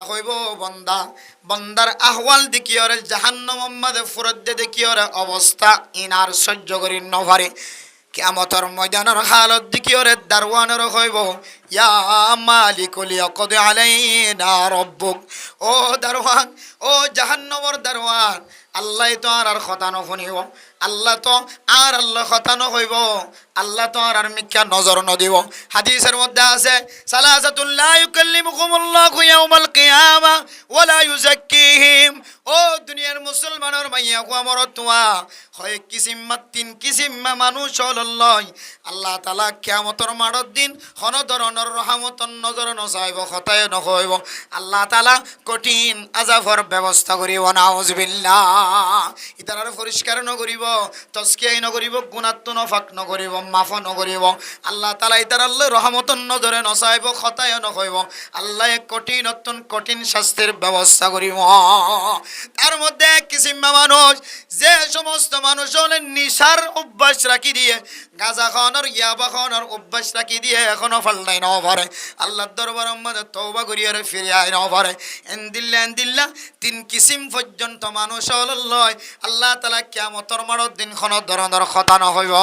হইব বন্দা বন্দার আহওয়াল দেখিওরে জাহান্নাম মাঝে ফুরত দেখিওরে অবস্থা ইনার সহ্য করি নভারে কিয়ামতের ময়দানের হালত দেখিওরে দারওয়ানের হইব ইয়া মালিকুল ইয়াকদি আলাইনা রব্বুক। ও দারওয়ান, ও জাহান্নামের দারওয়ান, আল্লাহ তো আর কথা নশুনিব, আল্লাহ তো আর আল্লাহ কথা নকইব, আল্লাহ তো আর মিথ্যা নজর নদিব। হাদিসের মধ্যে আছে সালাসাতুল লা ইউকাল্লিমুহুমুল্লাহু ইয়াউমাল কিয়ামা ওয়া লা ইউযাক্কিহিম। ও দুনিয়ার মুসলমানের মাইয়া কুয়ামর তুয়া হয় কিসিমা তিন কিসিমা মানুষ হলল্লয় আল্লাহ তাআলা কিয়ামতের মাঠের দিন কোন ধরনের রহমতের নজর নচাইব, কথায় নকইব। আল্লাহ তাআলা কঠিন আযাবের ব্যবস্থা করিব। নাউজুবিল্লাহ। ইতার পরিষ্কার নকরিব, তজকিয়া নকরিব, গুনাহ নফাক নকরিব, মাফ নকরিব। আল্লাহ তাআলা ইতার আল্লাহ রহমতের নজরে নচাইব, কথায় নকইব। আল্লাহ কঠিন অত্যন্ত কঠিন শাস্তির ব্যবস্থা করিব। তার মধ্যে এক কিসিমা মানুষ, যে সমস্ত মানুষ হলেন নিশার অভ্যাস রাখি দিয়ে, গাঁজা খাওয়ানোর ইয়াবা খাওয়ানোর অভ্যাস রাখি দিয়ে এখনো ফাল্লাই নাও পারে, আল্লাহর দরবারের মধ্যে তওবা করিয়ে ফিরে আয় নাও পারে। এন্দিল্লা তিন কিসিম পর্যন্ত মানুষ হলল্লয় আল্লাহ তাআলা কিয়ামতের মাঠের দিন কোন ধরনের কথা নহইব।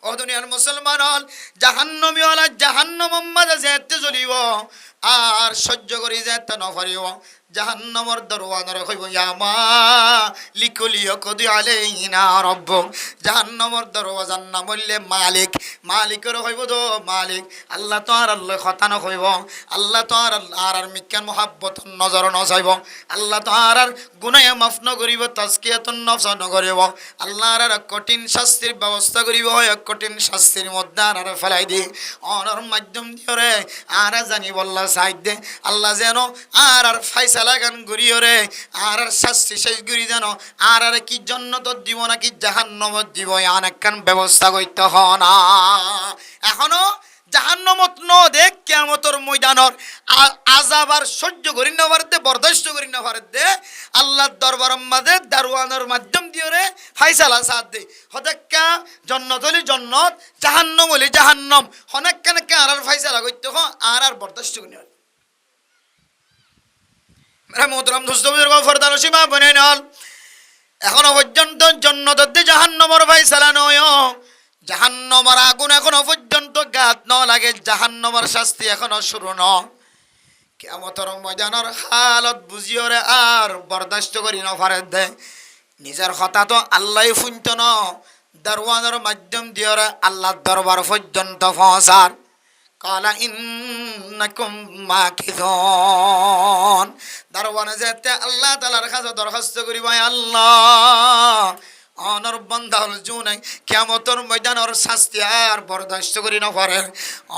ও দুনিয়ার মুসলমান হল জাহান্নামী হল জাহান্নামের মাঝে যেতে চলিব আর সহ্য করি যেতে নপারিব। জাহান্নামের দরওয়াজার কইব ইয়া মালিকুল ইয়াকদি আলাইনা রব্বুক। জাহান্নামের দরওয়াজার নাম হইলে মালিক। মালিকের কইব তো মালিক, আল্লাহ তো আর আল্লাহ কথা নকইব, আল্লাহ তো আর মিক্কান মোহাব্বত নজর নচাইব, আল্লাহ তো আর গুনাহ মাফ নকরিব, তাজকিয়াতুন নফস নকরিব, আল্লাহ আর কঠিন শাস্তির ব্যবস্থা করিব। হয় কঠিন শাস্তির মধ্যে আর ফেলাই দি অনর মাধ্যম দিয়ে আর জানি বল্লা সাইড দে আল্লাহ যেন আর ফাইসালা গান ঘুরিও রে আর শাস্তি শেষ ঘুরি যেন আর কি জন্নত দিব নাকি জাহান্নামত দিব অনেকখান ব্যবস্থা করতে হ না। এখনো জাহান্নামত ন দেখ কিয়ামতের ময়দানর আযাব আর সহ্য করি না পারতে, বরদাস্ত করি না পারতে আল্লাহর দরবারের মাঝে দারওয়ানের মাধ্যম দিয়ে রে ফাইসালা সাথ দে। হদেক্কা জন্নত হলি জন্নত, জাহান্নাম হলি জাহান্নাম, হনেকখানকে আর ফাইসালা করতে হ আর বরদাস্ত করি না। মেরা মোহতারাম দোস্ত বুজুর্গ ফরদান সীমা বনে নল এখনো পর্যন্ত জান্নাত জাহান্নামের ফাইসালা নয়, জাহান্নামের আগুন এখনো পর্যন্ত গাত ন লাগে, জাহান্নামের শাস্তি এখনো শুরু ন। কিয়ামতের ময়দানের হালত বুঝিও রে আর বরদাস্ত করি না পারে দে। নিজের কথা তো আল্লাহ শুনত ন, দারওয়ানের মাধ্যম দিয়ে রে আল্লাহর দরবার পর্যন্ত পৌঁছার। কালা ইন্নাকুম মাকিথুন। দারওয়ানে যেতে আল্লাহ তাআলার কাছে দরখাস্ত করিব, আল্লাহ অনর বান্দা হল জুনাই কিয়ামতের ময়দানের শাস্তি আর বরদাস্ত করি না পারে।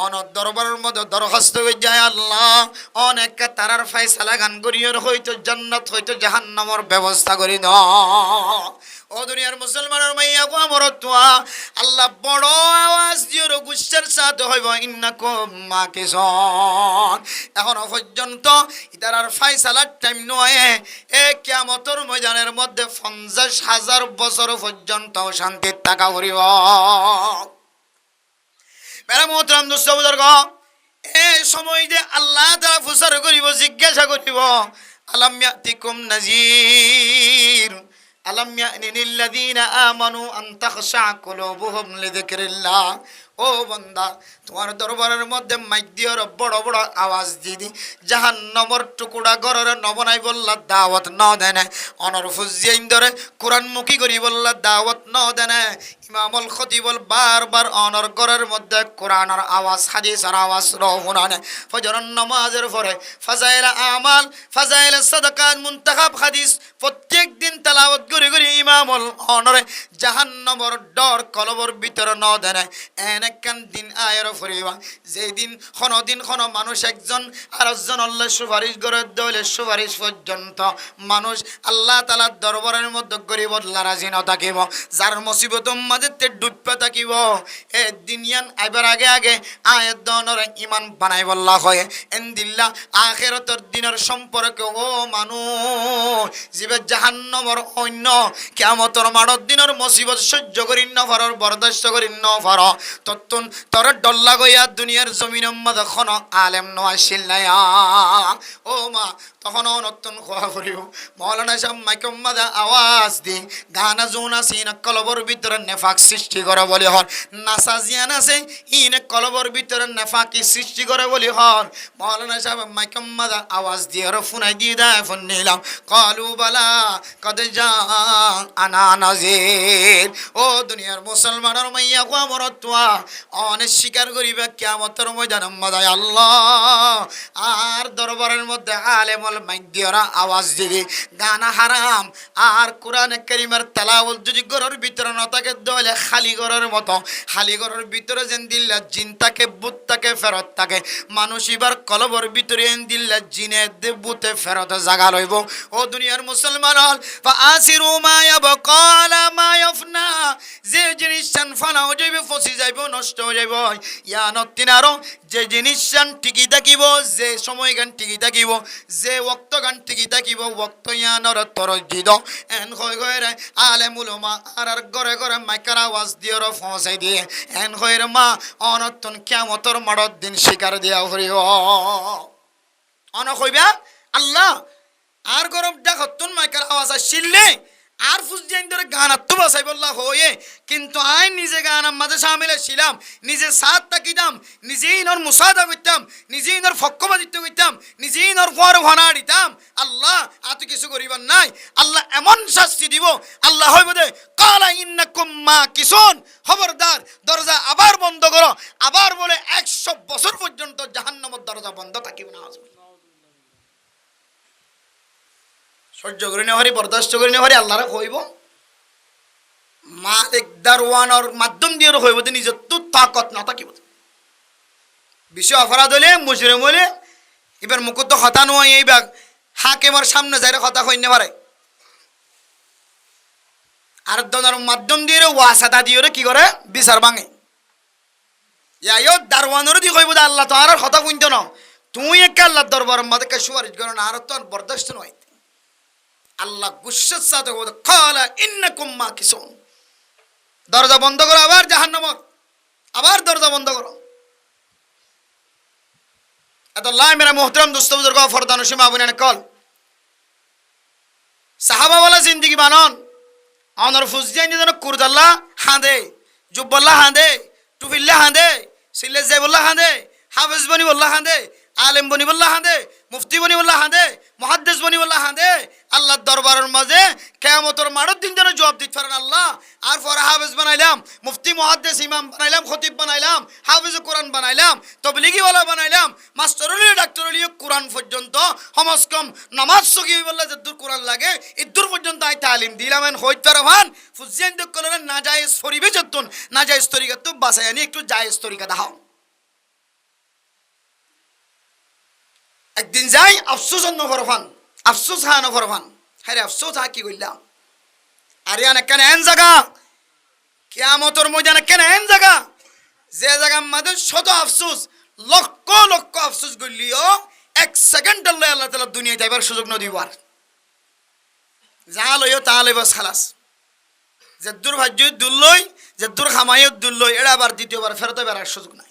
অনর দরবারের মধ্যে দরখাস্ত হয়ে যায়, আল্লাহ অনেক তারার ফাইসালা গান করিয়ে হয়তো জান্নাত হয়তো জাহান্নামের ব্যবস্থা করি দাও। ও দুনিয়ার মুসলমানের মাইয়া গো আমার তোয়া আল্লাহ বড় আওয়াজ দিয়ে গুচ্ছের সাথে হইব ইন্নাকুম মাকিসুন। এখনো পর্যন্ত ইতার ফাইসালার টাইম নয়। এ কিয়ামতের ময়দানের মধ্যে 50,000 বছর পর্যন্ত শান্তির থাকা করিব। মেরা মোহতারাম দোস্ত বুজুর্গ, এই সময় যে আল্লাহ তাআলা ফুসার করিব, জিজ্ঞাসা করিব, আলাম ইয়াতিকুম নাযীর আলাম ইয়ানিল্লাযীনা আমানু আন তাখশা কুলুবুহুম লিযিকরিল্লাহ। ও বান্দা, তোমার দরবারের মধ্যে মাইক দিয়ে বড় বড় আওয়াজ দিদি জাহান্নামের টুকুরা ঘরের নবনাই বললা দাওয়াত ন দেনে, অনর ফুজিয়াইন ধরে কোরআন মুখী করি বললা দাওয়াত ন দেনে। ইমামুল খতিবুল বারবার অনর ঘরের মধ্যে কোরআনের আওয়াজ হাদিসের আওয়াজ রহুনানে ফজরের নামাজের পরে ফাজাইল আমাল ফাজাইল সাদাকাত মুনতাখাব হাদিস প্রত্যেক দিন তেলাওয়াত করে করে ইমামুল অনরে জাহান্নামের ডর কলবর ভিতরে ন দেনে। এনেকান দিন আয়ের ফরিবা যেই দিন কোনো মানুষ একজন আরেকজন আল্লাহ সুপারিশ করে দলে সুপারিশ পর্যন্ত মানুষ আল্লাহ তাআলার দরবারের মধ্যে গরিব রাজি ন থাকিব, যার মুসিবতের মাঝে ডুবতে থাকিব। এ দিনিয়ান আইবার আগে আগে আয়াত দনরে ঈমান বানাই বল্লা হয় এন্দিল্লা আখিরাতের দিনের সম্পর্কে। ও মানুষ জিবে জাহান্নামের অন্য কিয়ামতের মাঠের দিনের মুসিবত সহ্য করি না পারো, বরদাস্ত করি না পারো, তত্তুন তোর ডল্লা গইয়া দুনিয়ার জমিনের মধ্যে কোনো আলেম নো আসিল না। ও মা তখন নতুন খোয়া করিব মৌলানা সাহেব মাইকম মাদা আওয়াজ দি গানা জোনা সিন কলবর ভিতরে নেফাক সৃষ্টি করে বলি হন নাসা জিয়ান আছে ইন কলবর ভিতরে নেফাকি সৃষ্টি করে বলি হন মৌলানা সাহেব মাইকম মাদা আওয়াজ দিয়ে আর ফোনাই দিয়ে দেয় ফোন নিলাম কলু বালা কদে যা আনা নাজির ও দুনিয়ার মুসলমানের মাইয়া কো মরতুয়া অনেক স্বীকার করিবে কিয়ামতের ময়দানে মাদায় আল্লাহ আর দরবারের মধ্যে আলেমুল মাইদিয়রা আওয়াজ দিবে গানা হারাম আর কোরআনে কারীমের তেলাওয়াত যদি ঘরের ভিতরে না থাকে দলে খালি ঘরের মতো খালি ঘরের ভিতরে যেন দিল্লা জিন থাকে ভূত থাকে ফেরত থাকে মানুষ এবার কলবর ভিতরে এন দিল্লা জিনে ভূতে ফেরত জাগা লইব ও দুনিয়ার মুসলমান হল ফাআসিরু মা ইয়াবকা আলা মা ইয়াফনা যে জিনিস ফানা হয়ে যাইবে ফসি যাইব নষ্ট হয়ে যাইব ইয়া নতিনারো যে জিনিস টিকি থাকিব যে সময় গান টিকি থাকিব যে ওক্ত গান টিকি থাকিব ওক্ত ইয়ানর তরজিদ এন হয়ে গয়ে আলেমুল মা আর ঘরে ঘরে মাইকার আওয়াজ দিয়ে ফসাই দিয়ে এন হয়ে মা অনতন কিয়ামতর মাড়ত দিন শিকার দিয়া হরিও অন কইবা আল্লাহ আর গরম ডাকতুন মাইকার আওয়াজ আসিলে আর ফুসজাইন ধরে গান আত্ম বাসাই বললা হয়ে কিন্তু আই নিজে গান মাঝে সামিলে ছিলাম নিজে সাথ তাকিতাম নিজেই নর মুসাদা করতাম নিজেই নর ফক্কবাদিত্য করতাম নিজেই নর ফর ভানা দিতাম আল্লাহ আত কিছু করিবার নাই আল্লাহ এমন শাস্তি দিব আল্লাহ হয় বদে কালা ইন্নাকুম মা কিসুন খবরদার দরজা আবার বন্ধ করো আবার বলে 100 বছর পর্যন্ত জাহান্নামের দরজা বন্ধ থাকিবে না সহ্য করে নেওয়ারি বরদাস্ত করে নেওয়ারি আল্লাহরা কইব মালিক দারওয়ানোর মাধ্যম দিয়ে কইব নিজের তো তাকত না থাকিব বিষয় অপরাধ হলে মুজরিম হলে এবার মুকুত হতা নয় এই বাগ হাকিমের সামনে যাই কথা কইনে পারে আর দনার মাধ্যম দিয়ে ওয়াসাদা দিয়ে কি করে বিচার ভাঙে ইয়াইও দারওয়ানোর দিয়ে কইব আল্লাহ তো আর কথা কইতো না তুই একা আল্লাহর দরবারের মধ্যে সুপারিশ করো না আর তো বরদাস্ত নয় আল্লাহ গুসসার সাথে বলে কালা ইন্নাকুম মাকিসুন দরজা বন্ধ করো আবার জাহান্নামের আবার দরজা বন্ধ করো এত আল্লাহ মেরা মোহতরম দোস্ত বুজুর্গ ফরদান সীমা বুনিয়ান কল সাহাবা वाला जिंदगी বানন অনর ফুজজাইন যেন কুরদাল্লাহ হাঁদে জুব্বাল্লাহ হাঁদে টুফিল্লাহ হাঁদে সিল্লে জাইবুল্লাহ হাঁদে হাফেজ বনি বল্লাহ হাঁদে আলেম বনি বল্লাহ হাঁদে মুফতি বনি বল্লাহ হাঁদে মুহাদ্দিস বনি বল্লাহ হাঁদে আল্লাহর দরবারের মাঝে কিয়ামতের মাঠের দিন যেন জবাব দিতে পারেন আল্লাহ আর পরে হাফেজ বানাইলাম মুফতি মুহাদ্দিস ইমাম বানাইলাম খতিব বানাইলাম হাফেজ কোরআন বানাইলাম তবলিগি ওয়ালা বানাইলাম মাস্টারলি ডাক্তারলি কোরআন পর্যন্ত সমস্কম নামাজ সগি বললে যে দূর কোরআন লাগে ইদুর পর্যন্ত আই তালিম দিলাম এন হইত পারবান ফুজিয়ান দক কলরে না জায়েজ ফরিবে যতুন না জায়েজ তরিকা তো বাসায়ানি একটু জায়েজ তরিকা দাও একদিন যাই আফসোস নফরফান আফসোস হা নফরফান হ্যাঁ রে আফসোস হা কি কইলাম আরে আনে কেন এন জায়গা কিয়ামতের ময়দানে কেন এন জায়গা যে জায়গা মাদের শত আফসোস লক্ষ লক্ষ আফসোস করলিও 1 সেকেন্ড আল্লাহ তাআলা দুনিয়া যাইবার সুযোগ ন দিবার যা লইও তা লইবা খালাস যে দূর ভাজ্য দুললই যে দূর খামাইও দুললই এটা আবার দ্বিতীয়বার ফেরত বেরার সুযোগ নাই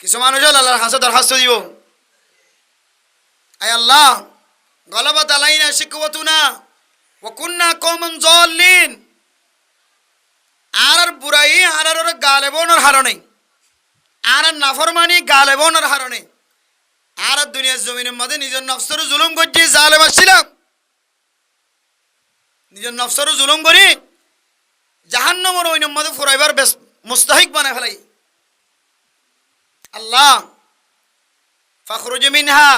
কিছু মানুষ আল্লাহর হাসে দরখাস্ত দিব আয় আল্লাহ গলাবাত আলাইনা শিকওয়াতুনা ওয়া কুননা কওমান যাল্লিন আর বুরাই আর গালেবনের হারণে আর নাফরমানি গালেবনের হারণে আর দুনিয়ার জমিনের মধ্যে নিজের নফসের জুলুম করছি জালেম ছিলাম নিজের নফসের জুলুম করি জাহান্নামের ওইনের মধ্যে ফুরাইবার বেশ মুস্তাহিক বানায় ফেলাই আল্লাহ ফাখরুজ মিনহা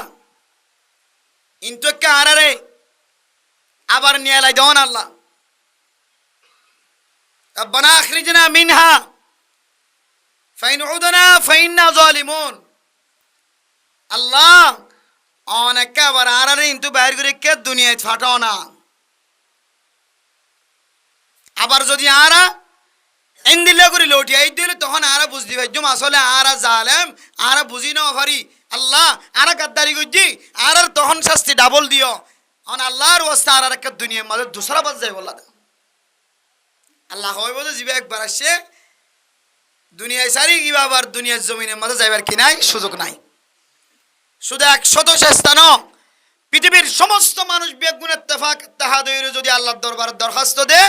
ইনতো কারারে আবার নিয়ালাই দেন আল্লাহ রব্বানা আখরিজনা মিনহা ফাইন উদনা ফাইন্না যালিমুন আল্লাহ অনেক আবার আরারে ইনতো বাইর করে কে দুনিয়ায় ফাটাও না আবার যদি আরা এন্দিলা করে লটি আই দিলে তখন আরা বুঝদি ভাই জম আসলে আরা জালেম আরা বুঝি না পারি আল্লাহ আরা গাদ্দারি করছি আর তখন শাস্তি ডাবল দিও অন আল্লাহর ওয়াস্তে আর একটা দুনিয়ার মধ্যে দুসরা বাজ যায় বললা আল্লাহ হয় বলে জিবে একবার আসে দুনিয়ায় সারি কিবা আবার দুনিয়ার জমিনের মধ্যে যাইবার কি নাই সুযোগ নাই শুধু 100 চেষ্টা ন, পৃথিবীর সমস্ত মানুষ বেগুন ইত্তেফাক ইত্তেহাদ হইরে যদি আল্লাহর দরবারে দরখাস্ত দে,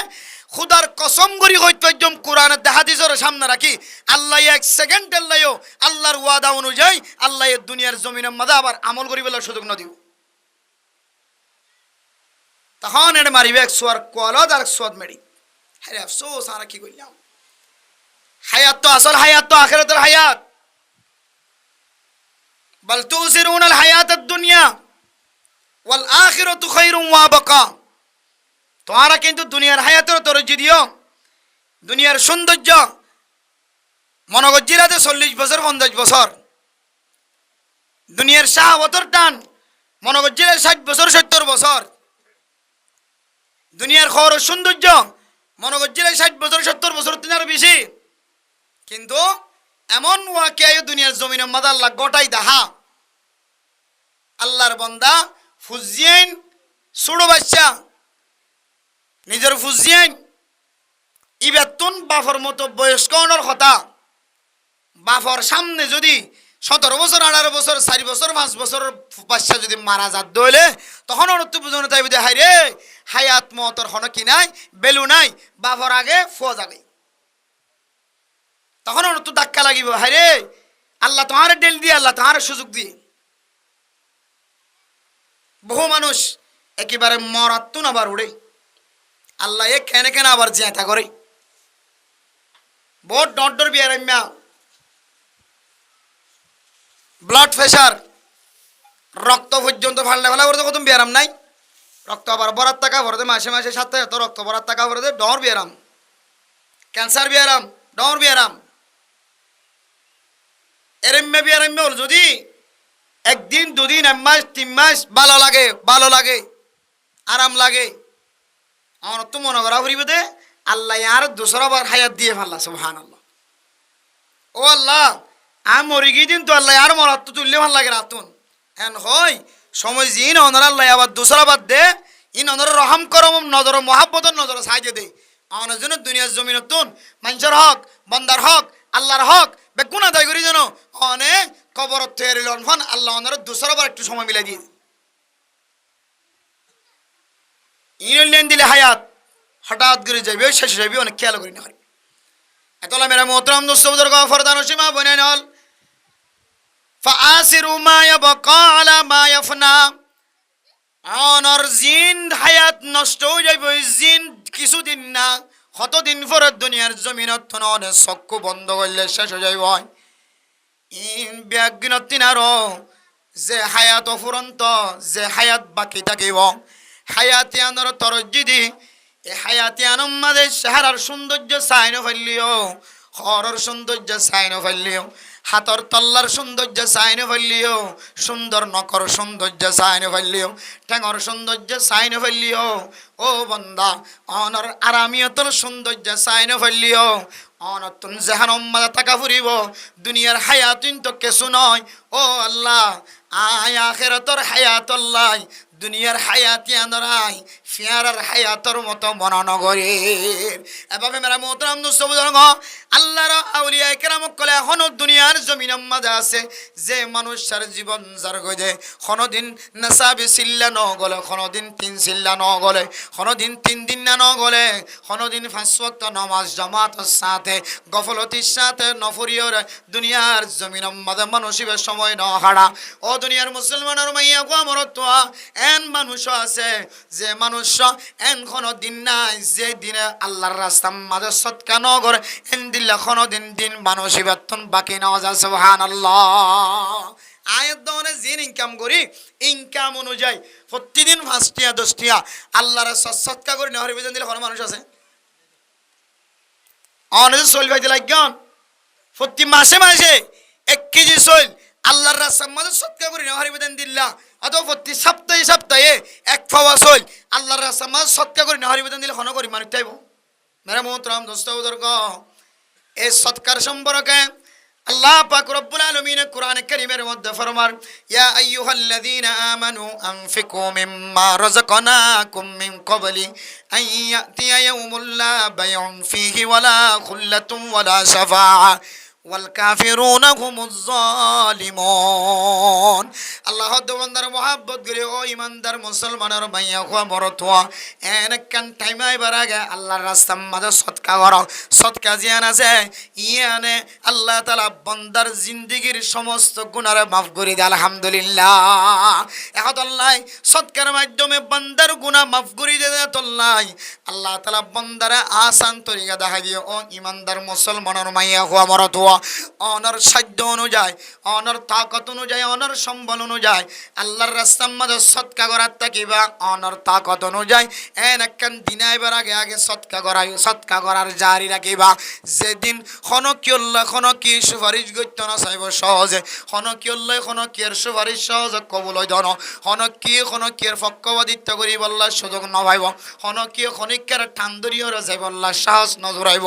খুদার কসম করি হয়তো একদম কোরআনের হাদিসের সামনে রাখি, আল্লাহ 1 সেকেন্ডের লাইও আল্লাহর ওয়াদা অনুযায়ী আল্লাহ এই দুনিয়ার জমিনের মধ্যে আবার আমল করি বলার সুযোগ না দিব। তখন এটা মারিবে এক সোয়ার কোয়ালদ আর সোয়াদ মেরি। হ্যাঁ আফসোস, আর কি করলাম। হায়াত তো আসল হায়াত তো আখিরাতের হায়াত। বল তুসিরুনাল হায়াতাদ দুনিয়া ওয়াল আখিরাতু খায়রুম ওয়া বাকা। তোমরা কিন্তু দুনিয়ার হায়াতের তরজ্জি দিও, দুনিয়ার সৌন্দর্য মনগজ্জিরাতে 40 বছর 50 বছর, দুনিয়ার শাহওয়াতের টান মনগজ্জিরাতে 60 বছর 70 বছর, দুনিয়ার খবর সৌন্দর্য মনগজ্জিরাতে 60 বছর 70 বছর তিনার বেশি। কিন্তু এমন ওয়াকিয়া দুনিয়ার জমিনের মধ্যে আল্লাহ গোটাই দাহা। আল্লাহর বান্দা ফুজিয়েন ছোট বাচ্চা নিজের ফুজিয়েন ইবেতুন বাফর মতো বয়স্ক হওয়ার কথা, বাফর সামনে যদি 17 বছর 18 বছর 4 বছর 5 বছর বাচ্চা যদি মারা যাত দইলে, তখন অর্থ বুঝানো তাই বুঝে হাই রে হায়াত মতর হন কি নাই বেলু নাই, বাফর আগে ফুয়া যাবে। তখন অর্থ ধাক্কা লাগিব, হাই রে আল্লাহ তোমার ডেল দিয়ে, আল্লাহ তোমার সুযোগ দিয়ে। বহু মানুষ একেবারে মরাত্তুন আবার উড়ে, আল্লাহ এ কেন কেন আবার জেতা করে। বহুত ডর বিয়ারাম্যা, ব্লাড প্রেশার রক্ত পর্যন্ত ফাল্লা ফেলা করে কত বিয়ারাম নাই, রক্ত আবার বরাত টাকা ভরতে মাসে মাসে 7 এত রক্ত বরাত টাকা ভরতে ডর বিয়ারাম, ক্যান্সার বিয়ারাম, ডর বিয়ারাম, এরম্যা বিয়ারাম্য হল যদি 1 দিন 2 দিন 1 মাস 3 মাস ভালো লাগে আরাম লাগে, আমার তো মনে করা ফুরিবে দে আল্লাহ আর দোসরা বার হায়াত দিয়ে ফেললা। সুবহানাল্লাহ। ও আল্লাহ আমি মরি গিয়ে দিন তো আল্লাহ আর মরাত তো তুললে ভাল লাগে রাতুন এন হয় সময় জিন অনার আল্লাহ আবার দোসরা বাদ দে ইন অনার রহম করম নজর মহাব্বতর নজর সাহায্য দে। আমার জন্য দুনিয়ার জমিন তুন মানুষের হক বন্দার হক আল্লাহর হক বেগুন আদায় করি যেন অনেক কবর তৈরি লনফান আল্লাহ ওনার দোসরা বার একটু সময় মিলাই দিয়ে ইন দিলে হায়াত হঠাৎ করে যাবে শেষ যাবে অনেক খেয়াল করি না হয়। এতলা মেরা মোহতরম দোস্ত বুজুর্গ ফরদান সীমা বনে নল ফাআসিরু মা ইয়াবকা আলা মা ইয়াফনা। অনর জিন হায়াত নষ্ট হয়ে যাবে, জিন কিছুদিন না কতদিন পরে দুনিয়ার জমিনত অনেক চক্ষু বন্ধ করলে শেষ হয়ে যাইব। ইন ব্যাগিনতিন আরো যে হায়াত অফুরন্ত, যে হায়াত বাকি থাকিব হায়াতিয়ানোর তরজ্জিদি এই হায়াতিয়ানোর মাঝে চেহারার সৌন্দর্য চাইনো ফেললিও, ঘরের সৌন্দর্য চাইনো ফেললিও, হাতর তল্লার সৌন্দর্য চাইনো ফেললিও, সুন্দর নকর সৌন্দর্য চাইনো ফেললিও, ঠেঙর সৌন্দর্য চাইনো ফেললিও। ও বন্দা অনর আরামিয়তর সৌন্দর্য চাইনো ফেললিও, অনতুন জাহানম মাঝে থাকা ফুরিব দুনিয়ার হায়াতিন তো কিছু নয়। ও আল্লাহ আয় আখিরাতের হায়াত আল্লাহ দুনিয়ার হায়াতিয়ানরাই ফিয়ারার হায়াতর মতো মননগরের। এভাবে মেরা মোহতরম দোস্ত বুজুর্গ আল্লাহর আউলিয়া কেরামক কলে এখনো দুনিয়ার জমিনের মাঝে আছে যে মানুষের জীবন যার গজে কোনোদিন নেশাবি চিল্লা ন গলে, কোনোদিন 3 চিল্লা ন গলে, কোনোদিন 3 দিন না ন গলে, কোনোদিন 5 ওয়াক্ত নামাজ জামাতের সাথে গফলতির সাথে নফরিয়র দুনিয়ার জমিনের মাঝে মানুষের সময় ন হারা। ও দুনিয়ার মুসলমানের মাইয়া গো মরতোয়া এন মানুষ আছে যে মানুষ এন কোনো দিন নাই যে দিনে আল্লাহর রাস্তার মাঝে সৎকা ন করে এন দিলে কোনো দিন দিন মানুষ বেতন বাকি নেওয়া যায়। সুবহানাল্লাহ। আয়াত দনে জিন ইনকাম করি ইনকাম অনুযায়ী প্রতিদিন 5 টিয়া 10 টিয়া আল্লাহর সৎকা করে নেওয়ার বেতন দিলে কোনো মানুষ আছে অনেক চল ভাইতে লাগন প্রতি মাসে মাসে 1 কেজি চল আল্লাহর রাস্তার মাঝে সৎকা করে নেওয়ার বেতন দিল্লা, অথবা প্রতি সপ্তাহে সপ্তাহে 1 ফাওয়া চল আল্লাহর রাস্তার মাঝে সৎকা করে নেওয়ার বেতন দিলে কোনো করি মানুষ চাইব। মেরা মোহতরম দোস্ত বুজুর্গ এই সৎকার সম্পর্কে আল্লাহ পাক রব্বুল আলামিন কোরআন কারীমের মধ্যে ফরমান ইয়া আইয়ুহাল্লাযীনা আমানু আনফিকু মিম্মা রাযাকনাকুম মিন ক্বাবলি আন ইয়াতিয়া ইয়াউমুল লা বাইউন ফীহি ওয়ালা খুল্লাতুন ওয়ালা শাফাআ ওয়াল কাফিরুনা হুমুজ জালিমুন। আল্লাহ বান্দার মোহাব্বত করে ও ইমানদার মুসলমানের মাইয়া খোয়া মরতোয়া এনেকান টাইমাই বারাগে আল্লাহর রাস্তার মাঝে সৎকা করো। সৎকা জিয়ান আছে ইয়ানে আল্লাহ তাআলা বান্দার জিন্দেগীর সমস্ত গুনাহ মাফ করে দেয় আলহামদুলিল্লাহ। এখন আল্লাহ সৎকার মাধ্যমে বান্দার গুনাহ মাফ করে দেয় তোল্লাই আল্লাহ তাআলা বান্দারে আসান তরিকা দেখা দিয়ে ও ইমানদার মুসলমানের মাইয়া খোয়া মরতোয়া অনর সাধ্য অনুযায়ী অনর তাকত অনুযায়ী অনর সম্বল অনুযায়ী আল্লাহর রাস্তার মাঝে সৎকা করার তাকিবা অনর তাকত অনুযায়ী একখান দিনাইবার আগে আগে সৎকা করার জারি রাখিবা। যেদিন কি সুপারিশ গত্য না চাইব সহজে কিয়ের সুপারিশ সহজে কবুল হয় ধন কিয়ের পক্ষপাতিত্ব করি বললার সুযোগ নভাইব খনিকের ঠান্দরিয়র যাই বললার সাহস নজরাইব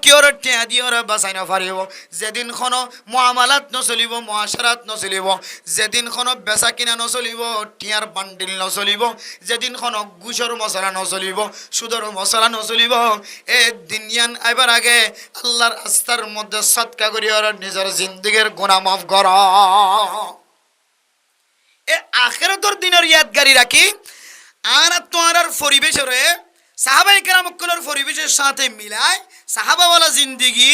কিয়র টেয়া দিয়র বাঁচাই নপারিব। যেদিন মুআমালাত নচলিব মুআশারাত নচলিব যেদিন বেচা কিনা নচলিব টিয়ার বান্ডিল নচলিব যেদিন গুছর মশলা নচলিব সুদর মশলা নচলিব এ দিনিয়ান আইবার আগে আল্লাহর রাস্তার মধ্যে সৎকা করি নিজের জিন্দেগীর গুনাহ মাফ কর। এ আখিরাতের দিনের ইয়াদগারি রাখি আর তোমার পরিবেশরে সাহাবায়ে কেরামকলের পরিবেশের সাথে মিলায় সাহাবাওয়ালা জিন্দিগি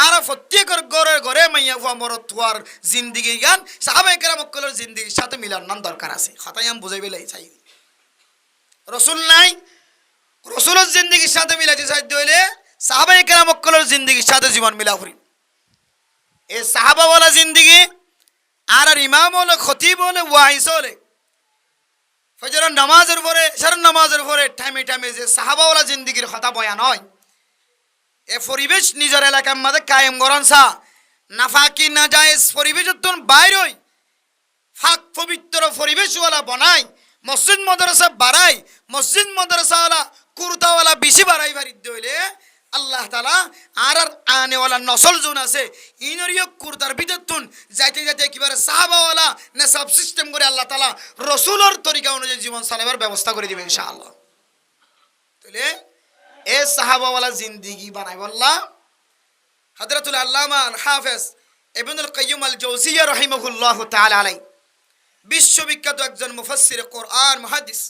আর প্রত্যেকের ঘরে ঘরে মাইয়া ফুয়া মরত হওয়ার জিন্দিগি গান সাহাবায়ে কেরামকলের জিন্দিগির সাথে মিলানোর দরকার আছে। খাতায় আমি বুঝাইবে চাই রসুল নাই রসুলের জিন্দিগির সাথে মিলাইতে চাইতে হইলে সাহাবায়ে কেরামকলের জিন্দিগির সাথে জীবন মিলা করি। এ সাহাবাওয়ালা জিন্দিগি আর ইমাম হলে খতিব হলে ওয়াইস হলে ফজরের নামাজের পরে এশারের নামাজের পরে টাইমে টাইমে যে সাহাবাওয়ালা জিন্দিগির কথা বয়ান হয় এ পরিবেশ নিজের এলাকার মধ্যে কায়েম করেন সা নাফাকি না যায় পরিবেশের তো বাইর হই ফাঁক পবিত্র পরিবেশওয়ালা বনায় মসজিদ মাদ্রাসা বাড়াই মসজিদ মাদ্রাসাওয়ালা কুর্তাওয়ালা বেশি বাড়াই বাড়িতে হইলে আল্লাহ তাআলা আর আনেওয়ালা নসল জোন আছে ইনরিয় কুর্তার ভিতর তুন যাইতে যাইতে একেবারে সাহাবাওয়ালা নেশাব সিস্টেম করে আল্লাহ তাআলা রসুলের তরিকা অনুযায়ী জীবন চালাবার ব্যবস্থা করে দিবেন ইনশাআল্লাহ। তাহলে এ সাহাবাওয়ালা জিন্দিগি বানাই বললাম হযরতুল আল্লামা আল হাফেজ ইবনুল কাইয়্যিম আল জাওজিয়্যা রাহিমাহুল্লাহ তাআলা আলাই বিশ্ববিখ্যাত একজন মুফাসসির কোরআন মুহাদ্দিস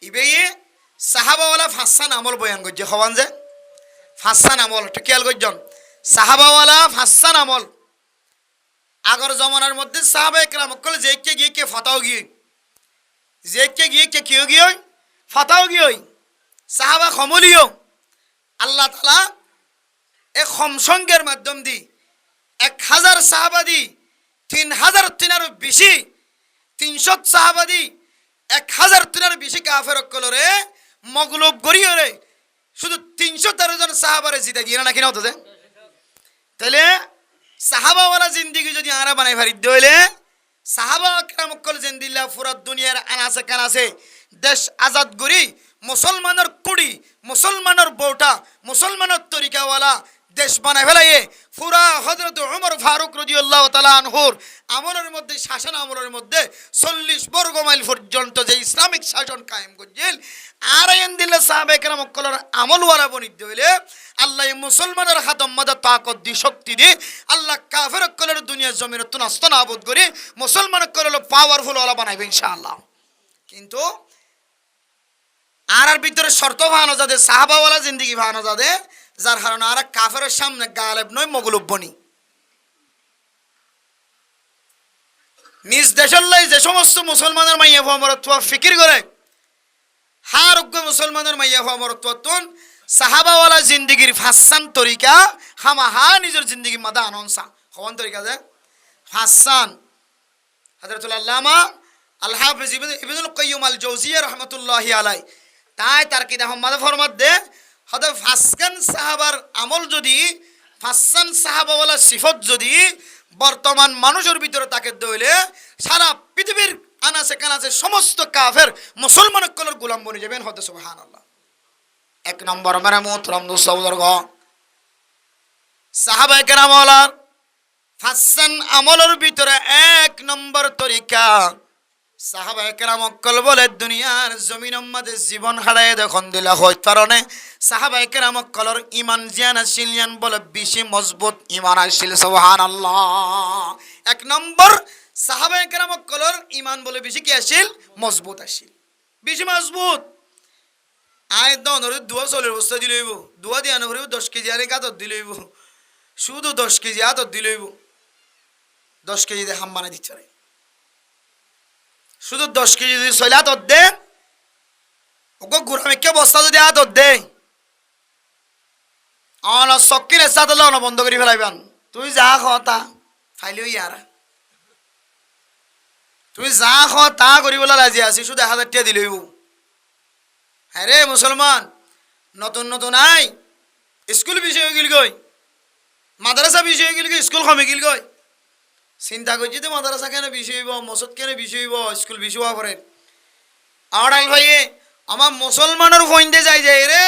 ইবেয়ে সাহাবাওয়ালা ফাঁসান আমল বয়ান করছে হওয়ান যে ফাঁসান আমল একটু খেয়াল করছেন সাহাবাওয়ালা ফাঁসান আমল আগর জমানার মধ্যে সাহাবায়ে কেরামকল যেকে গিয়ে কে ফাতাও গিয়ে যেকে গিয়ে কে কেউ গিয়ে ফাতাও গিয়ে সাহাবা খমলিও আল্লাহ তাআলা এক সমসঙ্গের মাধ্যম দি 1000 সাহাবা দি 3000 বেশি 300 সাহাবা দি 1000 বেশি কাফের কলরে মগলুব গরিয়রে শুধু 313 জন সাহাবারে জিতা দিয়ে না কিনা হতো যে তাহলে সাহাবাওয়ালা জিন্দেগি যদি আরা বানাই ফারিদ হইলে সাহাবা কেরামকল জিন্দিল্লাহ পুরা দুনিয়ার আনাসে কানাসে দেশ আজাদ করি মুসলমানের কুড়ি মুসলমানের বউটা মুসলমানের তরিকাওয়ালা দেশ বানাই ফেলাইয়ে পুরা হযরত ওমর ফারুক রাদিয়াল্লাহু তাআলা আনহুর আমলের মধ্যে শাসন আমলের মধ্যে 40 বর্গ মাইল পর্যন্ত যে ইসলামিক শাসন কায়েম করছিল আর আইন দিলে সাহাবায়ে কেরামকলের আমলওয়ালা বনিতে হইলে আল্লাহ মুসলমানের হাতম মধ্যে তাকত দি শক্তি দি আল্লাহ কাফের কলের দুনিয়া জমির তুনাস্ত নাবুদ করে মুসলমান কলের পাওয়ারফুল ওয়ালা বানাইবে ইনশাআল্লাহ। কিন্তু আর ভিতরে শর্ত ভানো যাতে সাহাবাওয়ালা জিন্দেগি ভানো যাতে যার কারণে আর কাফেরের সামনে গালেব নয় মগলুব বনি নিজ দেশের লাই যে সমস্ত মুসলমানের মাইয়া হওয়া মরত্ব ফিকির করে হারোগ্য মুসলমানের মাইয়া হওয়া মরত্ব সাহাবাওয়ালা জিন্দেগির ফাসান তরিকা হামাহা নিজের জিন্দেগি মাদা আনন্সা হওয়ান তরিকা যে ফাসান হযরতুল আল্লামা আল হাফিজ ইবনুল কাইয়্যিম আল জাওজিয়্যা রাহমাতুল্লাহি আলাইহি তাই তার কি আহমদ ফরমাত দে হদ ফাসকান সাহাবার আমল যদি ফাসান সাহাবাওয়ালা সিফত যদি বর্তমান মানুষের ভিতরে তাকে দইলে সারা পৃথিবীর আনাসে কানাসে সমস্ত কাফের মুসলমান কলর গোলাম বনে যাবেন হদ সুবহানাল্লাহ। এক নম্বর মেরা মোহতরম দোস্তবুজুর্গ সাহাবায়ে কেরামওয়ালার ফাসান আমলের ভিতরে এক নম্বর তরিকা সাহাবায়ে কেরাম অক্কল বলে দুনিয়ার জমিনের মধ্যে জীবন হারায় দেখুন দিলা হয় কারণে সাহাবায়ে কেরাম অক্কলর ইমান জিয়ান আসিলিয়ান বলে বেশি মজবুত ইমান আসিল সুবহানাল্লাহ। এক নম্বর সাহাবায়ে কেরাম অক্কলর ইমান বলে বেশি কি আসিল মজবুত আসিল বেশি মজবুত। আয় দনরে দুয়া চলের বস্তা দিলইব দুয়া দিয়া নকরিব 10 কেজি আরে গাদর দিলইব শুধু 10 কেজি আদর দিলইব 10 কেজি দিয়ে হাম বানাই দিচ্ছে শুধু 10 কেজি যদি চলে আদর দে ওকে গুড়ামিকে বস্তা যদি আদর দে অন চক্কির সাথে লন বন্ধ করে ফেলাইবান তুই যা খতা ফাইলেও ইয়ারা তুই যা খ তা করিবলা রাজি আছি শুধু 1000 টাকা দিলইব। হ্যাঁ রে মুসলমান নতুন নতুন আই স্কুল বিষয় হয়ে গেল গই মাদ্রাসা বিষয় হয়ে গেল গই স্কুল কমে গেল গই চিন্তা করছি তো মাদ্রাসা কেন বিষয় হইব মসজিদ কেন বিষয় হইব স্কুল বিষয় হওয়া পরে আড়াল ভাইয়ে আমার মুসলমানের ফইন্দে যাই যায় রে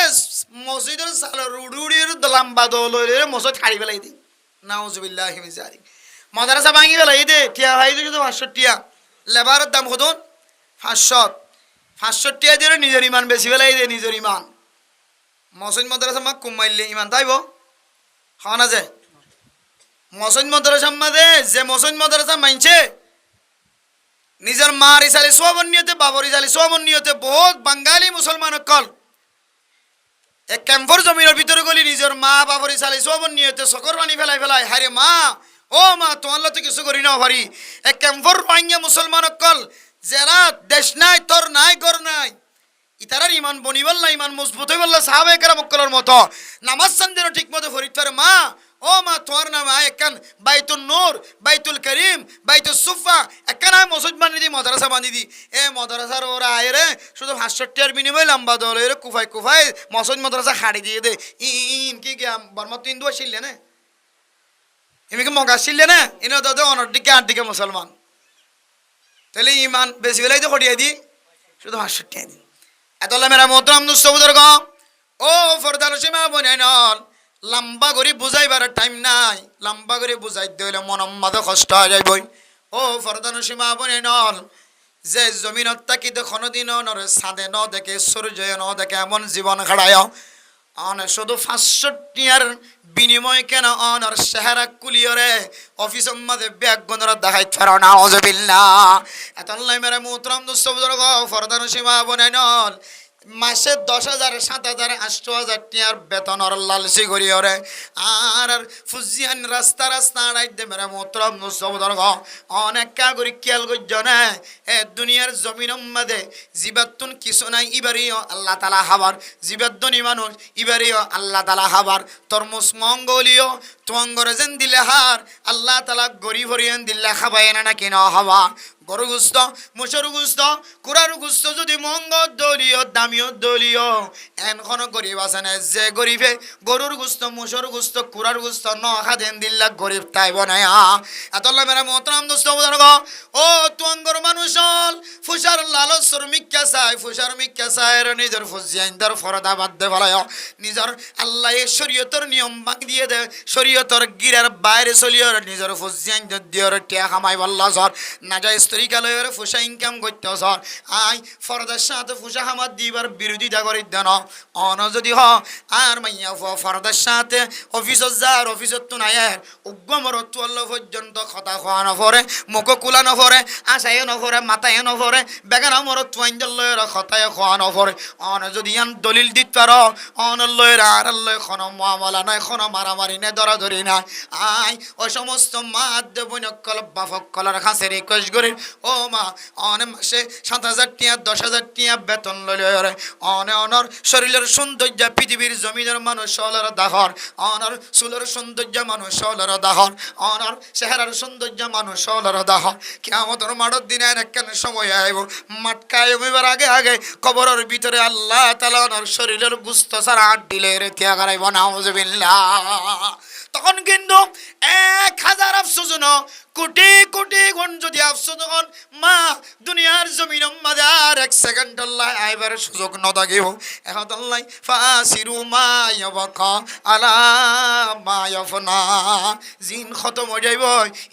মসজিদের সালার উড়ুড়ির লম্বা দল রে মসজিদ ছাড়ি ফেলাই দি নাউজুবিল্লাহি মিন যালিক মাদ্রাসা ভাঙি ফেলাই দে টিয়া ভাই শুধু 500 টিয়া লেবারের দাম কত 500 টিয়া দিয়ে নিজের ইমান বেশি ফেলাই দে নিজের ইমান মসজিদ মাদ্রাসা মা কমাইলে ইমান তাইব হওয়া না যায় মসজিদ মাদ্রাসার মধ্যে যে মসজিদ মাদ্রাসা মানছে নিজের মার ইসালে সোবন নিয়তে বাবর ইসালে সোবন নিয়তে বহুত বাঙালি মুসলমান কল এক ক্যাম্পর জমিনের ভিতরে গলি নিজের মা বাবর ইসালে সোবন নিয়তে সকর পানি ফেলাই ফেলাই হারে মা ও মা তোমার তো কিছু করি না পারি এক ক্যাম্পর পাইয়া মুসলমান কল যারা দেশ নাই তোর নাই ঘর নাই ইতারার ইমান বনিবল না ইমান মজবুত হয়ে বললো সাহাবায়ে কেরাম মক্কলের মতো নামাজ সান্দেরও ঠিক মতো ফরিদ পারে মা ও মা তোমার নাম একান বাইতুল নূর বাইতুল করিম বাইতুল সুফা একান মসজিদ বানিয়ে দি মাদ্রাসা বানিয়ে দি এ মাদ্রাসার ওরা আয় রে শুধু 500 টাকার বিনিময়ে লম্বা দল রে কুফাই কুফাই মসজিদ মাদ্রাসা হাড়ি দিয়ে দে ইন কি বর্মা তো হিন্দু আসিলে না এমনি মগা আসিলে না ইনো দাদা অনর দিকে আর দিকে মুসলমান তাহলে ইমান বেশি হলেই তো করিয়ে দি শুধু 500 টাকা দি এতলা মেরা মোহতরম দুস্থবুদর্গ ও ফরদার সীমা বনে নল লম্বা করে বুঝাইবার টাইম নাই লম্বা করে বুঝাইতে হইলে মনম্মাদ কষ্ট হয়ে যাইবই ও ফরদার সীমা বনে নল যে জমিনত তাকি কোনোদিন নরে সাদে ন দেখে সূর্য ন দেখে এমন জীবন খাড়ায় অনে শুধু 500 টিয়ার বিনিময় কেন অনর চেহারা কুলিয়রে অফিসের মধ্যে ব্যাগ গনরা দেখাই ফেরো না আউযুবিল্লাহ এতলাই মেরে মোহতরম দুস্থবুদর্গ ফরদার সীমা বনে নল মাসে 10,000 7,000 8,000 টিয়ার বেতন আর লালসি করি ওরে আর ফুজিয়ান রাস্তা রাস্তা আড়াইতে মেরে মোহতরম দুস্থবুদর্গ অনেক কাগরি খেয়াল করছ না এ দুনিয়ার জমিনের মধ্যে জীবাত্তুন কিছু নাই ইবারিও আল্লাহ তাআলা হাবার জীবাদ্দনি মানুষ ইবারিও আল্লাহ তাআলা হাবার তরমুজ মঙ্গলীয় তোঙ্গরে যেন দিলে হার আল্লাহ তাআলা গরিব হরিয়ান দিলে খাবায় না কিনা হওয়া গরু গুস্ত মুসর গুস্ত কুরার গুস্ত যদি মঙ্গ দলীয় দামিও দলীয় এনখন গরিব আছে না যে গরিবে গরুর গুস্ত মুসর গুস্ত কুরার গুস্ত ন খাদেন দিল্লা গরিব তাই বনায়া এতলা মেরা মোহতরম দোস্ত বুজুর্গ ও তুঙ্গর মানুষ ফুসার লালচ মিক্কা চাই ফুসার মিক্কা চাই নিজের ফুজিয়াইন্দার ফরদা বাদ দে ফেলায় নিজের আল্লাহ শরীয়তর নিয়ম ভাঙ দিয়ে দে শরীয়তর গিরার বাইরে চলিয়ে নিজের ফুজিয়াইন্দার দিয়ে টিয়া খামাই বল্লা জ্বর না যায় স্ত্রীকালয়ের ফুসা ইনকাম করতে সর আই ফরদার সাথে ফুসা হামাদ দিবার বিরোধিতা করি দেন অন যদি হ আর মাইয়া ফরদার সাথে অফিসত যার অফিসত তো নাই উগ্রমর তোয়াল্ল পর্যন্ত কথা খোয়া নফরে মুখ কুলা নফরে আশায় নফরে মাথায় নফরে বেগানা মর তোয়াইঞ্জলের কথায় খোয়া নফরে অন যদি আন দলিল দিত পার অন লয়ের আর লয় খন মামলা নাই খন মারামারি নাই দরাদরি নাই আই ও সমস্ত মাদ্য বৈনকল বাফকলার কাছে রিকোয়েস্ট করি ও মা অনে মাসে 7,000 টিয়া 10,000 টিয়া বেতন লইলে অনে অনর শরীরের সৌন্দর্য পৃথিবীর জমিনের মানুষ হলার দাহর অনর চুলের সৌন্দর্য মানুষ হলার দাহর অনর চেহারার সৌন্দর্য মানুষ হলার দাহর কিয়ামতের মাঠের দিনে একখান সময় আইব মাটকায় হইবার আগে আগে কবরের ভিতরে আল্লাহ তাআলা অনর শরীরের গুস্ত ছাড়া দিলে রে তিয়া করাইব নাউজুবিল্লাহ তখন কিন্তু 1000 আফসোস কোটি কোটি গুণ যদি আফসোস হন মা দুনিয়ার জমিন মাঝে আর এক সেকেন্ড আল্লাহ আইবার সুযোগ ন থাকিব এখন আল্লাহ ফাসিরু মা ইয়াবাকা আলা মা ইয়াফনা জিন খতম হয়ে যাইব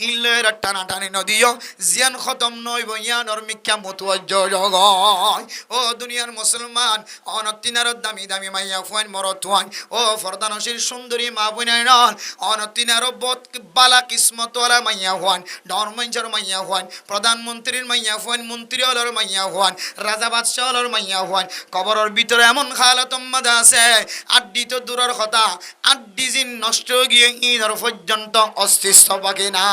ইল্লের টানা টানি নদিও জিয়ান খতম নইব ইয়ানোর মিক্কা মতুয়াজ্জ জগয় ও দুনিয়ার মুসলমান অনতিনার দামি দামি মাইয়া ফুয়ান মরতুয়ান ও ফরদানসির সুন্দরী মা বুনাই নন অনতিনার বত বালা কিসমত ওয়ালা মাইয়া হুয়ান ধর্মঞ্চর মাইয়া হুয়ান প্রধানমন্ত্রীর মাইয়া হুয়ান মন্ত্রী হলর মাইয়া হুয়ান রাজা বাদশাহ হলর মাইয়া হুয়ান কবরের ভিতরে এমন খালাত মাদা আছে আড্ডি তো দূরের কথা আড্ডি জিন নষ্ট গিয়ে ইনর পর্যন্ত অস্তিত্ব বাকি না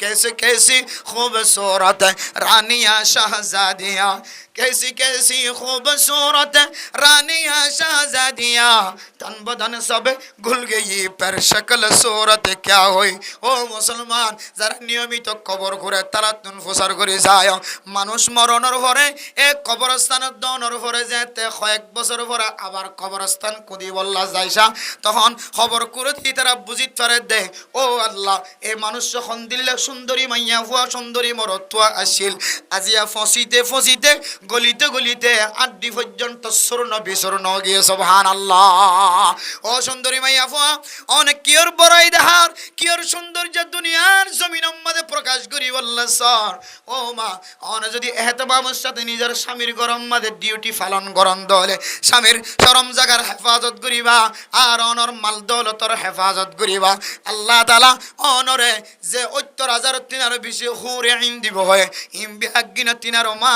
कैसे कैसी खूबसूरत रानिया शहजादियाँ कैसी कैसी खूबसूरत रानिया शहजादियाँ तन बदन सब घुल गई पर शक्ल सूरत क्या हुई ও মুসলমান যারা নিয়মিত কবর করে তারা তুন ফুসার করে যায় মানুষ মরণের পরে এক কবরস্থানের দনের পরে যেতে কয়েক বছর পরে আবার কবরস্থান কুদি বল্লা যাইসা তখন খবর করে দিয়ে তারা বুঝিত পারে দে ও আল্লাহ এই মানুষ যখন দিল্লে সুন্দরী মাইয়া হুয়া সুন্দরী মরতুয়া আসিল আজিয়া ফসিতে ফসিতে গলিতে গলিতে আড্ডি পর্যন্ত স্বর্ণ বিস্বর্ণ গিয়ে সুবহানাল্লাহ ও সুন্দরী মাইয়া হুয়া অনেক কিয়র বড়াই দেহার কিয়র সৌন্দর্য দুনিয়ার জমিনের মধ্যে প্রকাশ করি বললে স্যার ও মা অনে যদি এহতমামের সাথে নিজের স্বামীর গরম মাঝে ডিউটি পালন করন দলে স্বামীর চরম জায়গার হেফাজত করিবা আর অনর মাল দৌলতর হেফাজত করিবা আল্লাহ তাআলা অনরে যে ৭০,০০০ তিনার বেশি হুরে আইন দিব হয় ইম বিহাগিনা তিনার মা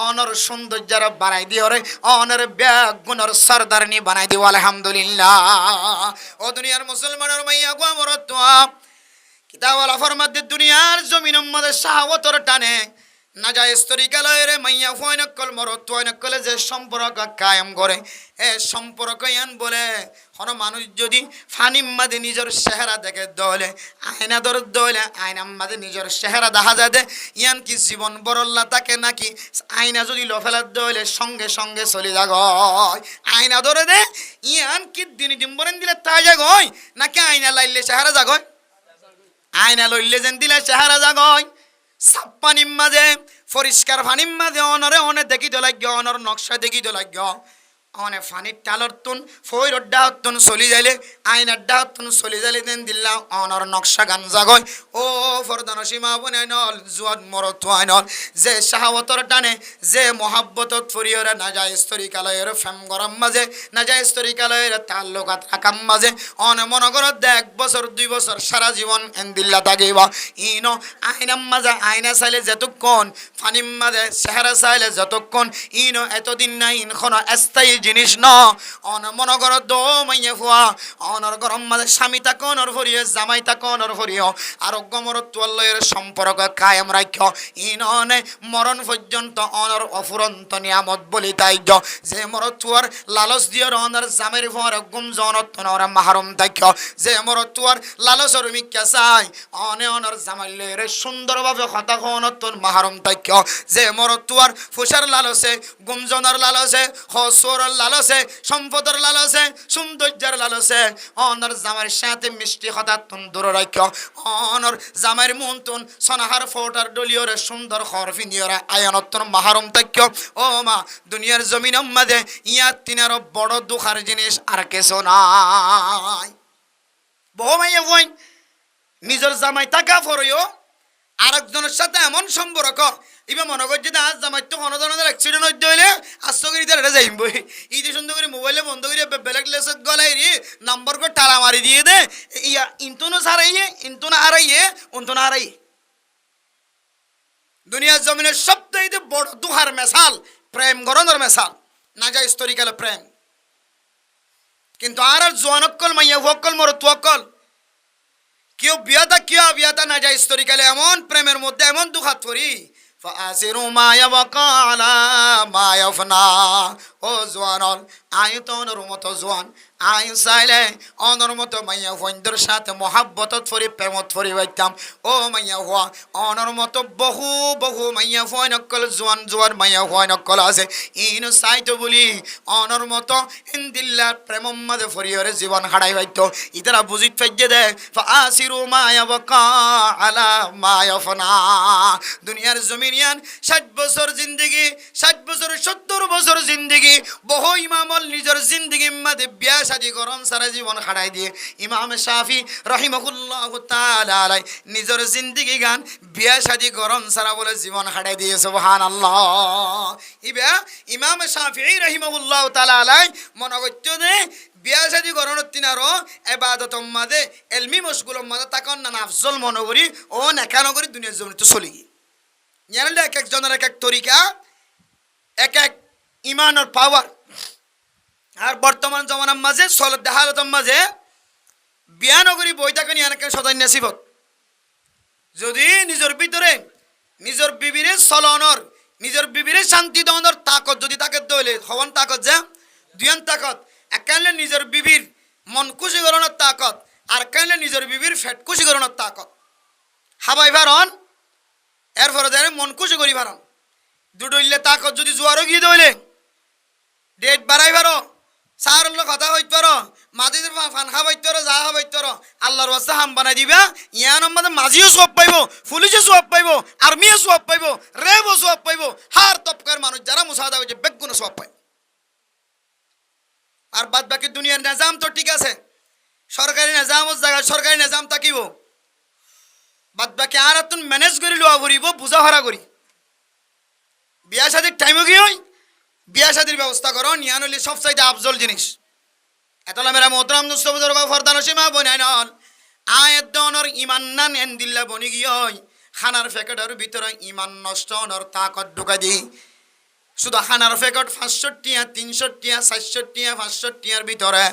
অনর সৌন্দর্যের বাড়াই দিওরে অনর ব্যাগ গুণর সরদারনি বানাই দিব আলহামদুলিল্লাহ ও দুনিয়ার মুসলমানের মাইয়া গো মরতুয়া কিতাবওয়ালা ফরমাতে দুনিয়ার জমিনের মধ্যে শাহওয়াতর টানে নাজায়েজ তরিকালয়ের মাইয়া ফয়নকল মরতুয়ানকল যে সম্পর্ক কায়েম করে এ সম্পর্ক ইয়ান বলে কোনো মানুষ যদি ফানিম মাদে নিজের চেহারা দেখে দলে আয়না ধর দলে আয়নার মাদে নিজের চেহারা দেখা যায় দে ইয়ান কি জীবন বরল্লা থাকে নাকি আয়না যদি লফেলার দলে সঙ্গে সঙ্গে চলে যাগয় আয়না ধরে দে ইয়ান কি দিন ডিম্বরেন দিলে তা যাগয় নাকি আয়না লাইলে চেহারা যাগয় আয়না লইলে যেন দিলে চেহারা যাগয় সাপ পানির মাঝে পরিষ্কার পানির মাঝে অনরে অনে দেখিত লাগ্য অনর নকশা দেখিত লাগ্য অনে ফানির টালর তুন ফৈরর ডাহতুন চলি যাইলে আইনার ডাহতুন চলি যাইলে দেন দিল্লা অনর নকশা গান জাগয় ও ফরদান সীমা বনে নল জুয়াদ মরত নল যে শাহাওয়াতর টানে যে মহাব্বতত ফরিয়রে নাজায়েজ তরিকালয়ের ফেম গরম মাঝে নাজায়েজ তরিকালয়ের তাল্লুকাত রাকাম মাঝে অনে মনে করত 1 বছর 2 বছর সারা জীবন এন দিল্লা থাকিবা ইনো আইনাম মাঝে আয়না চাইলে যতক্ষণ ফানিম মাঝে চেহারা চাইলে যতক্ষণ ইনো এতদিন নাই ইনখন স্থায়ী জিনিস ন অন মনে কর দো মাইয়া ফুয়া অনর গরম মাঝে স্বামী তাক অনর ভরিয়ে জামাই তাক অনর ভরিও আরোগ্য মরত্বল্লয়ের সম্পর্ক কায়েম রাখ্য ইননে মরণ পর্যন্ত অনর অফুরন্ত নিয়ামত বলি তাই যে মরতুয়ার লালচ দিয়ে অনর জামের ভর গুম জনত নর মাহরম থাক্য যে মরতুয়ার লালচর মিক্কা চাই অনে অনর জামাইলের সুন্দরভাবে কথা খনতন মাহরম থাক্য যে মরতুয়ার ফুসার লালচে গুমজনের লালচে হসর লালসে সম্পদের লালসে সৌন্দর্যের লালসে অনর জামার সাথে মিষ্টি কথা তুন দূর রাখ্য অনর জামার মন তুন সনাহার ফোটার ডলিয়রে সুন্দর খরফি নিয়রা আয়নতন মাহরম থাক্য ও মা দুনিয়ার জমিনের মাঝে ইয়া তিনার বড় দুঃখার জিনিস আর কিছু নাই বহু মাইয়া বই নিজের জামাই টাকা ফরইও আরেকজনের সাথে এমন সম্পর্ক ইবা মনে করছে আজ জামাই তো কোনো ধরনের অ্যাক্সিডেন্ট হইতে হইলে আশ্চর্য এটা যাইব ইতি সুন্দর করে মোবাইলে বন্ধ করে বেলেগ লেসত গলাই রে নাম্বার করে টালা মারি দিয়ে দে ইয়া ইন্তনো সারাইয়ে ইন্তনো হারাইয়ে অন্তনো হারাইয়ে দুনিয়ার জমিনের সবথেকে বড় দুহার মেসাল প্রেম গরনের মেসাল নাজায়েজ তরিকালে প্রেম কিন্তু আর জোয়ানকল মাইয়া ভক্কল মর তুয়াকল কেউ বিয়াতা কেউ বিয়াতা নাজায়েজ তরিকালে এমন প্রেমের মধ্যে এমন দুখাত করি فآسروا ما يبقى على ما يفنى ও জোয়ানল আয়তনের মতো জোয়ান আই চাইলে অনর মতো মাইয়া ফন্দর সাথে মহাব্বতত ফরি প্রেমত ফরি বাইতাম ও মাইয়া হওয়া অনর মতো বহু বহু মাইয়া ফয় নকল জোয়ান জোয়ান মাইয়া ফয় নকল আছে ইনো চাইতো বলি অনর মতো হিন্দিল্লা প্রেমম মাঝে ফরিয়রে জীবন হারাই বাইতো ইতারা বুঝিত ফাইজে দে ফাসিরু মায়া বকা আলা মায়া ফনা দুনিয়ার জমিনিয়ান 60 বছর জিন্দেগি 60 বছর 70 বছর জিন্দেগি বহু ইমামল নিজের জিন্দেগির মাঝে বিয়া শাদী করন সারা জীবন হারাই দিয়ে ইমাম শাফি রাহিমাহুল্লাহ তাআলা আলাই নিজের জিন্দেগি গান বিয়া শাদী করন সারা বলে জীবন হারাই দিয়ে সুবহানাল্লাহ ইবা ইমাম শাফি রাহিমাহুল্লাহ তাআলা আলাই মনে করতে দে বিয়া শাদী করন তিনারো ইবাদতর মাঝে ইলমি মশগুলের মাঝে তাকন না আফজল মনে করি ও নেকানো করি দুনিয়ার জমিনে তো চলি জানেন এক এক জনের এক এক তরিকা এক এক ইমানের পাওয়ার আর বর্তমান জমানার মাঝে সলত দেহালতর মাঝে বিয়ানগরী বইটাকে নিয়ে অনেক সদান্য সিবত যদি নিজের ভিতরে নিজের বিবিরে চলনের নিজের বিবিরে শান্তি দনের তাকত যদি তাকে দইলে হওয়ান তাকত যে দুয়ান তাকত একালে নিজের বিবির মন খুশি করানোর তাকত আর একালে নিজের বিবির ফেট খুশি করানোর তাকত হাবাই ভারন এরপরে দেয় মন খুশি করি ভারন দুডইলে তাকত যদি জোয়ারও গিয়ে দইলে ডেট বাড়াই পারো সার কথা হইতে পারো মাঝিদের ফান খাবাইতে পারো যা খাবাইতে পারো আল্লাহর বাস্তা হাম বানাই দিবা ইয়ান আমাদের মাঝিও সব পাইব পুলিশও সব পাইব আর্মিও সব পাইব রেবও সব পাইব হার তপকার মানুষ যারা মুসাদা হয়েছে বেগুনো সব পাইব আর বাদ বাকি দুনিয়ার নিজাম তো ঠিক আছে সরকারি নিজামত জায়গায় সরকারি নিজাম থাকিব বাদ বাকি আর তুন ম্যানেজ করি লোয়া করিব বুঝা হরা করি বিয়া শাদির টাইমও কি হয় বিয়া শাদির ব্যবস্থা করো নিয়ান হলে সবচাইতে আফজল জিনিস এতলা মেরা মোহতরম দুস্থ বুজুর্গ ফরদান সীমা বনাই নন আয়াত দনর ইমান নান এন্দিল্লা বনি গিয়ে খানার প্যাকেটের ভিতরে ইমান নষ্ট হওয়ার তাকত ঢুকাই দি শুধু খানার প্যাকেট 500 টিয়া 300 টিয়া 400 টিয়া 500 টিয়ার ভিতরে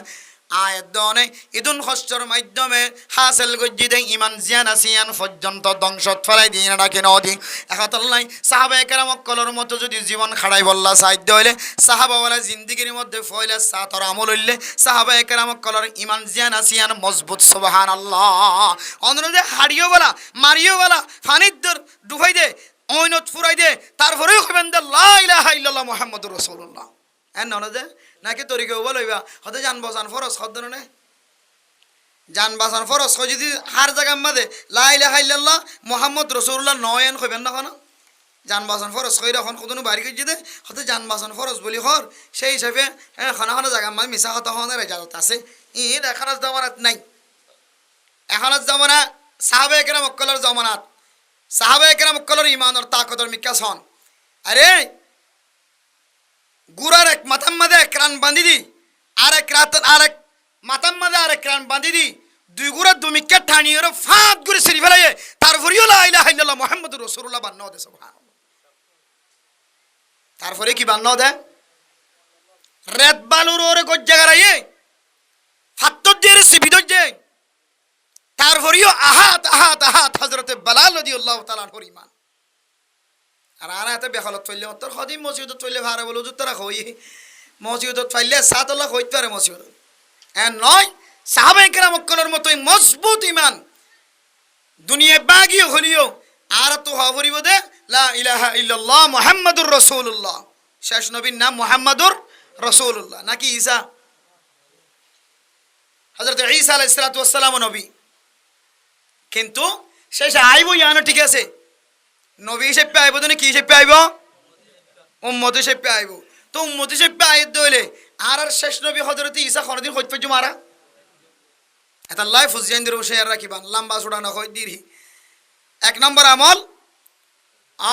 আয়াত দনে ইদুন খস্টর মাধ্যমে হাসিল গজ্জি দেন ইমান জিয়ান আসিয়ান পর্যন্ত ধ্বংসত ফেলাই দিয়ে রাখে নদী একতলাই সাহাবা একরাম কলর মতো যদি জীবন খাড়াই বললা সাহায্য হইলে সাহাবা বলা জিন্দিগির মধ্যে ফয়লা সাতর আমল হইলে সাহাবা একরাম কলর ইমান জিয়ান আসিয়ান মজবুত সুবহানাল্লাহ অনুরোধে হাড়িও বলা মারিও বলা ফানিদ্দর ডুবাই দে ঐনত ফুরাই দে তারপরেও কইবেন লা ইলাহা ইল্লাল্লাহ মুহাম্মাদুর রাসূলুল্লাহ এন ননদে নাকি তরিকে বলইবা হতে জান বাঁচান ফরজ হদ না জান বাঁচান ফরজ যদি হার জায়গার মাঝে লা ইলাহা ইল্লাল্লাহ মুহাম্মদ রাসূলুল্লাহ নয়ন কইবেন না কোন জান বাঁচান ফরজ কইরা এখন কোন বাড়ি কই দে হতে জান বাঁচান ফরজ বলি হর সেই হিসাবে খানা খানা জায়গার মাঝে মিছা কথা হনের ইজাজত আছে ঈদ এখনাস জামানাত নাই এখনাস জামানা সাহাবা একরাম কলর জামানাত সাহাবা একরাম কলর ইমানের তাকতর মিকাস হন আরে গুড়ার এক মাথার মাঝে এক রান বাঁধি দি আর এক রাত আর এক মাথার মাঝে আর এক রান বাঁধি দি দুই গুড়া দুমিকা ঠানিয়ে ফাঁদ করে সিঁড়ি ফেলাইয়ে তারপরেও লা ইলাহা ইল্লাল্লাহ মুহাম্মাদুর রাসূলুল্লাহ বান্না দে সুবহানাল্লাহ তারপরে কি বান্না দে রেত বালুর ওরে গজ্জা গারাইয়ে ফাত্তর দিয়ে সিবি দজ্জে তারপরেও আহাত আহাত আহাত হযরতে বেলাল রাদিয়াল্লাহু তাআলা আনহুর ঈমান আর আর এতে বেখালত ফেললে তোর খদিম মসজিদত ফেললে ভাড়া বলে হুজুর তারা কই মসজিদত ফেললে সাতল্লাহ হইতে পারে মসজিদ এ নয় সাহাবায়ে কেরাম কলর মতোই মজবুত ঈমান দুনিয়া বাগিও হলিও আর তো হবরিব দে লা ইলাহা ইল্লাল্লাহ মুহাম্মাদুর রাসূলুল্লাহ শেষ নবীর নাম মুহাম্মাদুর রাসূলুল্লাহ নাকি ঈসা হযরত ঈসা আলাইহিস সালাতু ওয়াস সালাম নবী কিন্তু শেষে আইবো ইয়ানো ঠিক আছে নবী হিসেবে আইব তো কি হিসেবে আইব উম্মত হিসেবে আইব তো উম্মত হিসেবে আইত দইলে আর আর শেষ নবী হযরত ঈসা কোনদিন হইত পাইজু মারা এটা লাইফ ফুজিয়ানদের শেয়ার রাখিবান লম্বা ছড়া না হই দিরি এক নম্বর আমল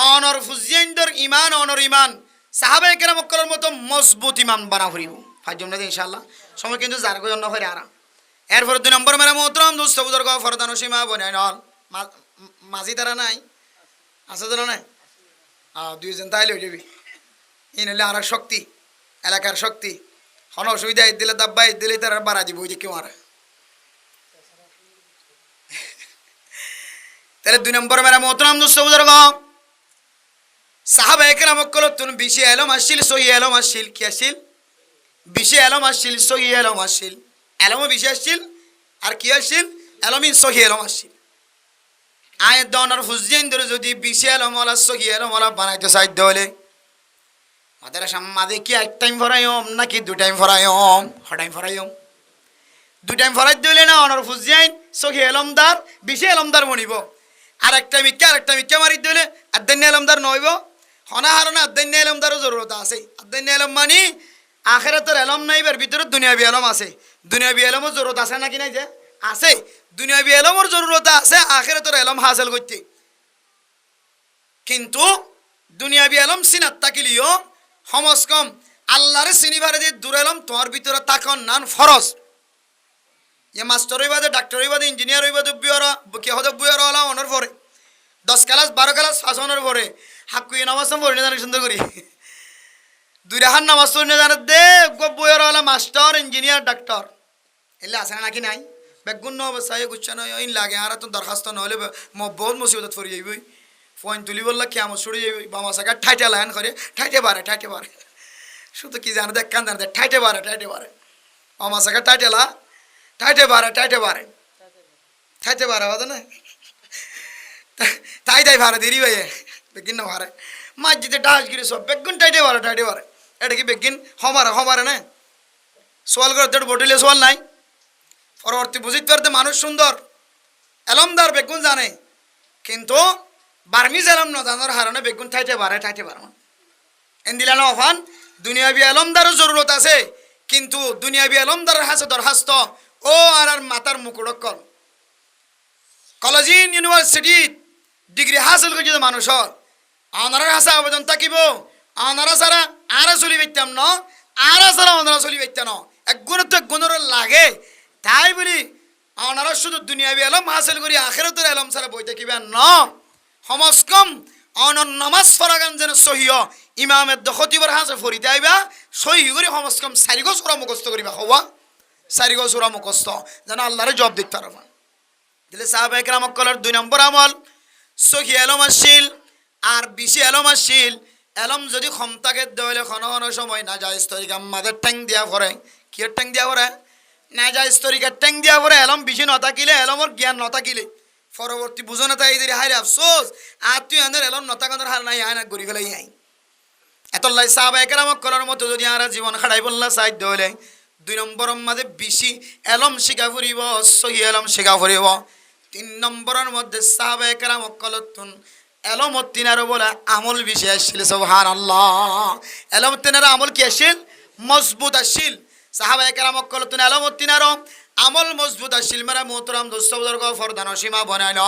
অনর ফুজিয়ানদের ঈমান অনর ঈমান সাহাবায়ে কেরাম কলর মতো মজবুত ঈমান বানা হইব ফাজম না ইনশাআল্লাহ সময় কিন্তু জারগো জন্য হইরে আরা এরপর দুই নম্বর মেরা মোহতরম দোস্ত বুজুর্গ ফরদান সীমা বনাই নল মাঝি তারা নাই আছে তো না দুইজন তাইলে হয়ে যাবি ই নইলে আর শক্তি এলাকার শক্তি কোনো অসুবিধা ঈদ দিলে দাব্বা ঈদ দিলে তারা বাড়া দিব ওই যে কেউ আর তাহলে দুই নম্বর মেরা মোহতরম দোস্ত বুজুর্গ সাহাবা একরাম কল তুমি বেশি এলম আসছিল সহি এলম আসছিল কি আসছিল বেশি এলম আসছিল, সহি এলম আসছিল, এলমও বেশি আসছিল, আর কি আসছিল, এলমিন সহি এলম আসছিল। আয়ের দনার হুজেন ধরে যদি বেশি এলমওয়ালা সহি এলমওয়ালা বানাইতে সাধ্য হলে মাদের সাম্মাদে কি এক টাইম ফরাইম নাকি দু টাইম ফরাইম, টাইম ফরাইম, দু টাইম ফরাই দিলে না অনার হুজেন সহি এলমদার বেশি এলমদার বনিব, আর একটা মিথ্যা মারি দিলে আদান্য এলমদার নইব। হনা হারণে আদান্য এলমদারও জরুরত আছে। আদান্য এলম মানে আখেরাতের এলম নাইবার ভিতরে দুনিয়াবি এলম আছে। দুনিয়াবি এলমও জরুরত আছে নাকি নাই যে আছে, দুনিয়াবি এলমর জরুরত আছে আখেরাতের এলম হাসিল করতে। কিন্তু দুনিয়াবি এলম সিনাত তাকিলিও সমাজ কম আল্লাহরে চিনিবারে যে দূর এলম তোমার ভিতরে তাকন নান ফরজ। ইয়ে মাস্টার হইবাদে, ডাক্তার হইবাদে, ইঞ্জিনিয়ার হইবাদে, কে হতে বুয়ার হলা অনার পরে 10 ক্লাস 12 ক্লাস শাসনের পরে হাকুই নামাজ পড়ে না জানি সুন্দর করি, দুই রাহার নামাজ পড়ে জানে দে বইয়ের হলা মাস্টার, ইঞ্জিনিয়ার, ডাক্তার এলে আছে নাকি নাই? বেগুন অবস্থায় গুচ্ছা নয় লাগে আর তো দরখাস্ত নহলে বহুত মুসিবত ফরি যাইবই। ফোন তুলি বললা কেমন ছড়ি যাইবই, বামা সাকা ঠাইটে লাইন করে ঠাইটে বারে শুধু কি জানে দেখ কান জানে ঠাইটে বারে বামা সাকা ঠাইটেলা ঠাইটে বারে হতো না তাই ভাড়া দেরি ভাই বেগিন না ভাড়া মাছ জিতে ডাস গিরি সব বেগুন ঠাইটে বারে এটা কি বেগিন হমারে না সোয়াল করে দেড় বটিলে সোয়াল নাই। পরবর্তী বুঝিতে পারতে মানুষ সুন্দর এলমদার বেগুন জানে, কিন্তু বার্মিজ এলম ন জানার হারণে বেগুন ঠাইটে বারে এন্দিলা না অফান দুনিয়াবি এলমদারও জরুরত আছে, কিন্তু দুনিয়াবি এলমদারের হাসে দরখাস্ত ও আর মাতার মুকুড়কল কলেজিন ইউনিভার্সিটি ডিগ্রি হাসিল করছে মানুষের আনার হাসে আবেদন থাকিব আনারা ছাড়া আর চলি পাইতাম ন, আর ছাড়া আনারা চলি পাইতাম ন, এক গুণের তো এক গুণের লাগে। তাই বলি আনারা শুধু দুনিয়াবি এলম হাসিল করি আখেরাতের এলম ছাড়া বই থাকিবেন ন। সমাজ কম অনন নামাজ ফরাগান যেন সহিও ইমামের দখতিবর হাসে ফরিতে আইবা সহি করে সমাজ কম 4 গজ ওরা মুখস্থ করিবা হওয়া 4 গজ ওরা মুখস্থ যেন আল্লাহরে জব দিতে পারবা। দিলে সাহাবায়ে কেরাম কলার 2 নম্বর আমল সহি এলম আসিল আর বেশি এলম আসিল। এলম যদি ক্ষমতাকে দেওয়ালে কোনো সময় না যায় স্তরিকা আমাদের ট্যাং দিয়া পড়ে, কি ট্যাং দিয়া পড়ে না যায় স্তরিকা ট্যাং দিয়া পড়ে। এলম বেশি নথাকিলে এলমর জ্ঞান নথাকিলে পরবর্তী বুঝো না তাই দিদি হাইরে আফসোস আর তুই আনের এলম নথাকানোর হার নাই আয় না গড়ি ফেলাই আই এতলাই সাহাবায়ে কেরাম কলার মতো যদি আর জীবন খাড়াই বললা সাহায্য হলে 2 নম্বরের মধ্যে বেশি এলম শিখা ফুরিব, সহি এলম শিখা ফুরিব। 3 নম্বরের মধ্যে সাহাবায়ে কেরাম কলতুন এলম তিনারও বলে আমল বেশি আসছিল। সুবহানাল্লাহ, এলম তিনার আমল কি আসছিল? মজবুত আসছিল। সাহাবায়ে কেরাম কলতুন এলম তিনারও আমল মজবুত আসছিল। মেরা মোহতরম দোস্ত বুজুর্গ ফরদান সীমা বনাইল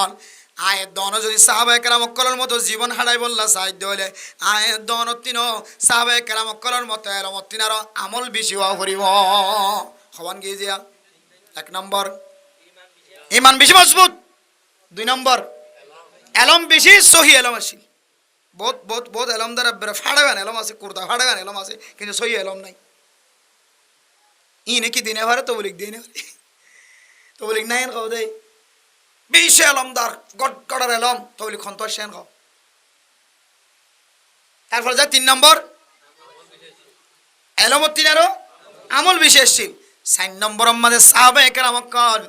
আয়ের দন যদি সাহাবায়ে কেরাম কলর মতো জীবন হারাই বললা সাহায্য হলে আয়ের দন তিন সাহাবায়ে কেরাম কলর মতো এলম তিনারও আমল বেশি হওয়া করিব। হবান গিয়ে দিয়া 1 নম্বর ইমান বেশি মজবুত, 2 নম্বর এলম বেশি সহি এলম আসিল। বহুত এলম দ্বারা ফাড়াবেন এলম আছে, কুর্তা ফাড়াবেন এলম আছে, কিন্তু সহি এলম নাই। ই নাকি দিনে ভারে তবলিক দিনে তবলিক নাই খাও দেয় বেশি এলমদার গড়ার এলম তবলিক খন্তর সেন খাও। তারপরে যা 3 নম্বর এলম তিনারও আমল বেশি আসছিল। 4 নম্বর আমাদের সাহাবায়ে কেরাম কল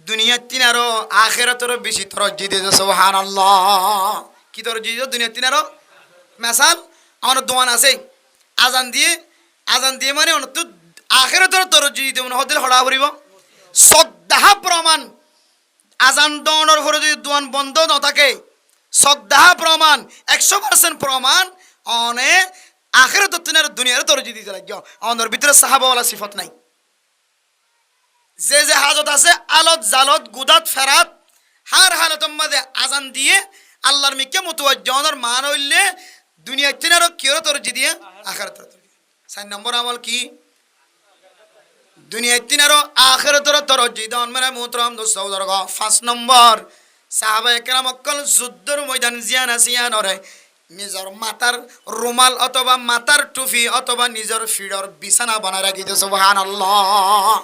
দুনিয়া তিনারও আখেরাতেরও বেশি তরজ্জি দিয়েছে। সুবহানাল্লাহ, কি তরজ্জি দিয়েছে দুনিয়া তিনারও? মেসাল আমার দোয়ান আছে আজান দিয়ে মানে অনত আখেরাতেরও তরজ্জি দিতে মনে হদিল হড়া করিব সদ্দাহা প্রমাণ। আজান দোয়ানোর পরে যদি দোয়ান বন্ধ না থাকে সদ্দাহা প্রমাণ 100% প্রমাণ অনে আখেরাত তিনার দুনিয়ার তরজ্জি দিতে লাগে। আমাদের ভিতরে সাহাবাওয়ালা সিফত নাই। যে হাজত আছে আলত জালত গুদাত ফেরাত হার হালতের মাঝে আজান দিয়ে আল্লাহর মিকে মুতওয়াজ্জিহর মান হইলে দুনিয়া তিনারও কিয়র তরজ্জি দিয়ে আখেরাতের তরজ্জি। 4 নম্বর আমল কি? দুনিয়া তিনারও আখেরাতের তরজ্জি দন মেরা মুহতরম দোস্ত বুজুর্গ। 5 নম্বর সাহাবায়ে কেরাম অকল যুদ্ধের ময়দান জিয়ান আসিয়ান রে নিজের মাথার রুমাল অথবা মাথার টুপি অথবা নিজের ফিডর বিছানা বানায় রাখিতে। সুবহানাল্লাহ,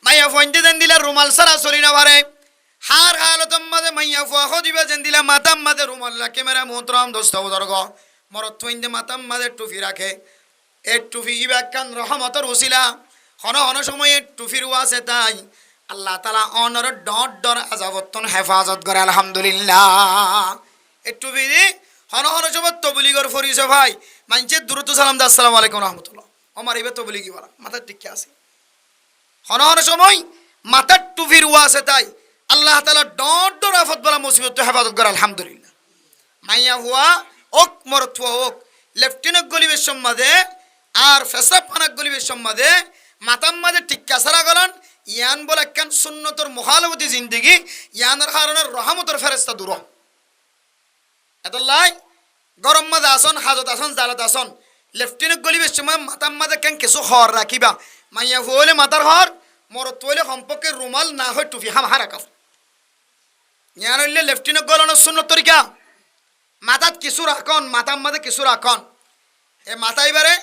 মাইয়া ফোনতে দেন দিলা রুমাল সারা চলি না পারে হার হালতম মাঝে মাইয়া ফুয়া দিবে যেন দিলা মাতাম মাঝে রুমাল রাখে মেরা মোহতরম দোস্ত বুজুর্গ। মরত থইন্দে মাতাম মাঝে টুপি রাখে এ টুফি ইবাকান রহমতর উসিলা হন হন সময়ে টুফির ওয়াসে তাই আল্লাহ তাআলা অনর ডট ডর আযাবতন হেফাজত করে আলহামদুলিল্লাহ। এ টুফি হন হন সময় তবলিগর ফরিছে ভাই মানছে দ্রুত সালাম দা আসসালামু আলাইকুম রাহমাতুল্লাহ আমার এবে তবলিগি বলা মাথা ঠিক আছে হন হন সময় মাথার টুফির ওয়াসে তাই আল্লাহ তাআলা ডট ডর আফত বলা মুসিবত হেফাজত করে আলহামদুলিল্লাহ। মাইয়া হুয়া ওক মরতুয়া ওক লেফটেন্যান্ট গলিবের সম্মাদে আর ফেসাব পানাক গলিবের সম্মাদে মাতাম মাঝে টিক্কা সারা গলান ইয়ান বলে কেন সুন্নতর মুখালবতী জিন্দিগি ইয়ানের কারণে রহমতর ফেরেস্তা দূর এত লাই গরম মাঝে আসন হাজত আসন জালত আসন লেফটেন্যান্ট গলিবের সময় মাতাম মাঝে কেন কিছু হর রাখিবা মাইয়া হলে মাতার হর মরত হইলে সম্পর্কে রুমাল না হয় টুফি হাম হারাকাম ইয়ান হইলে লেফটেন্যান্ট গলানোর সুন্নত তরিকা মাথাত কিছু রাখন মাতার মাঝে কিছু রাখন এ মাথা এবারে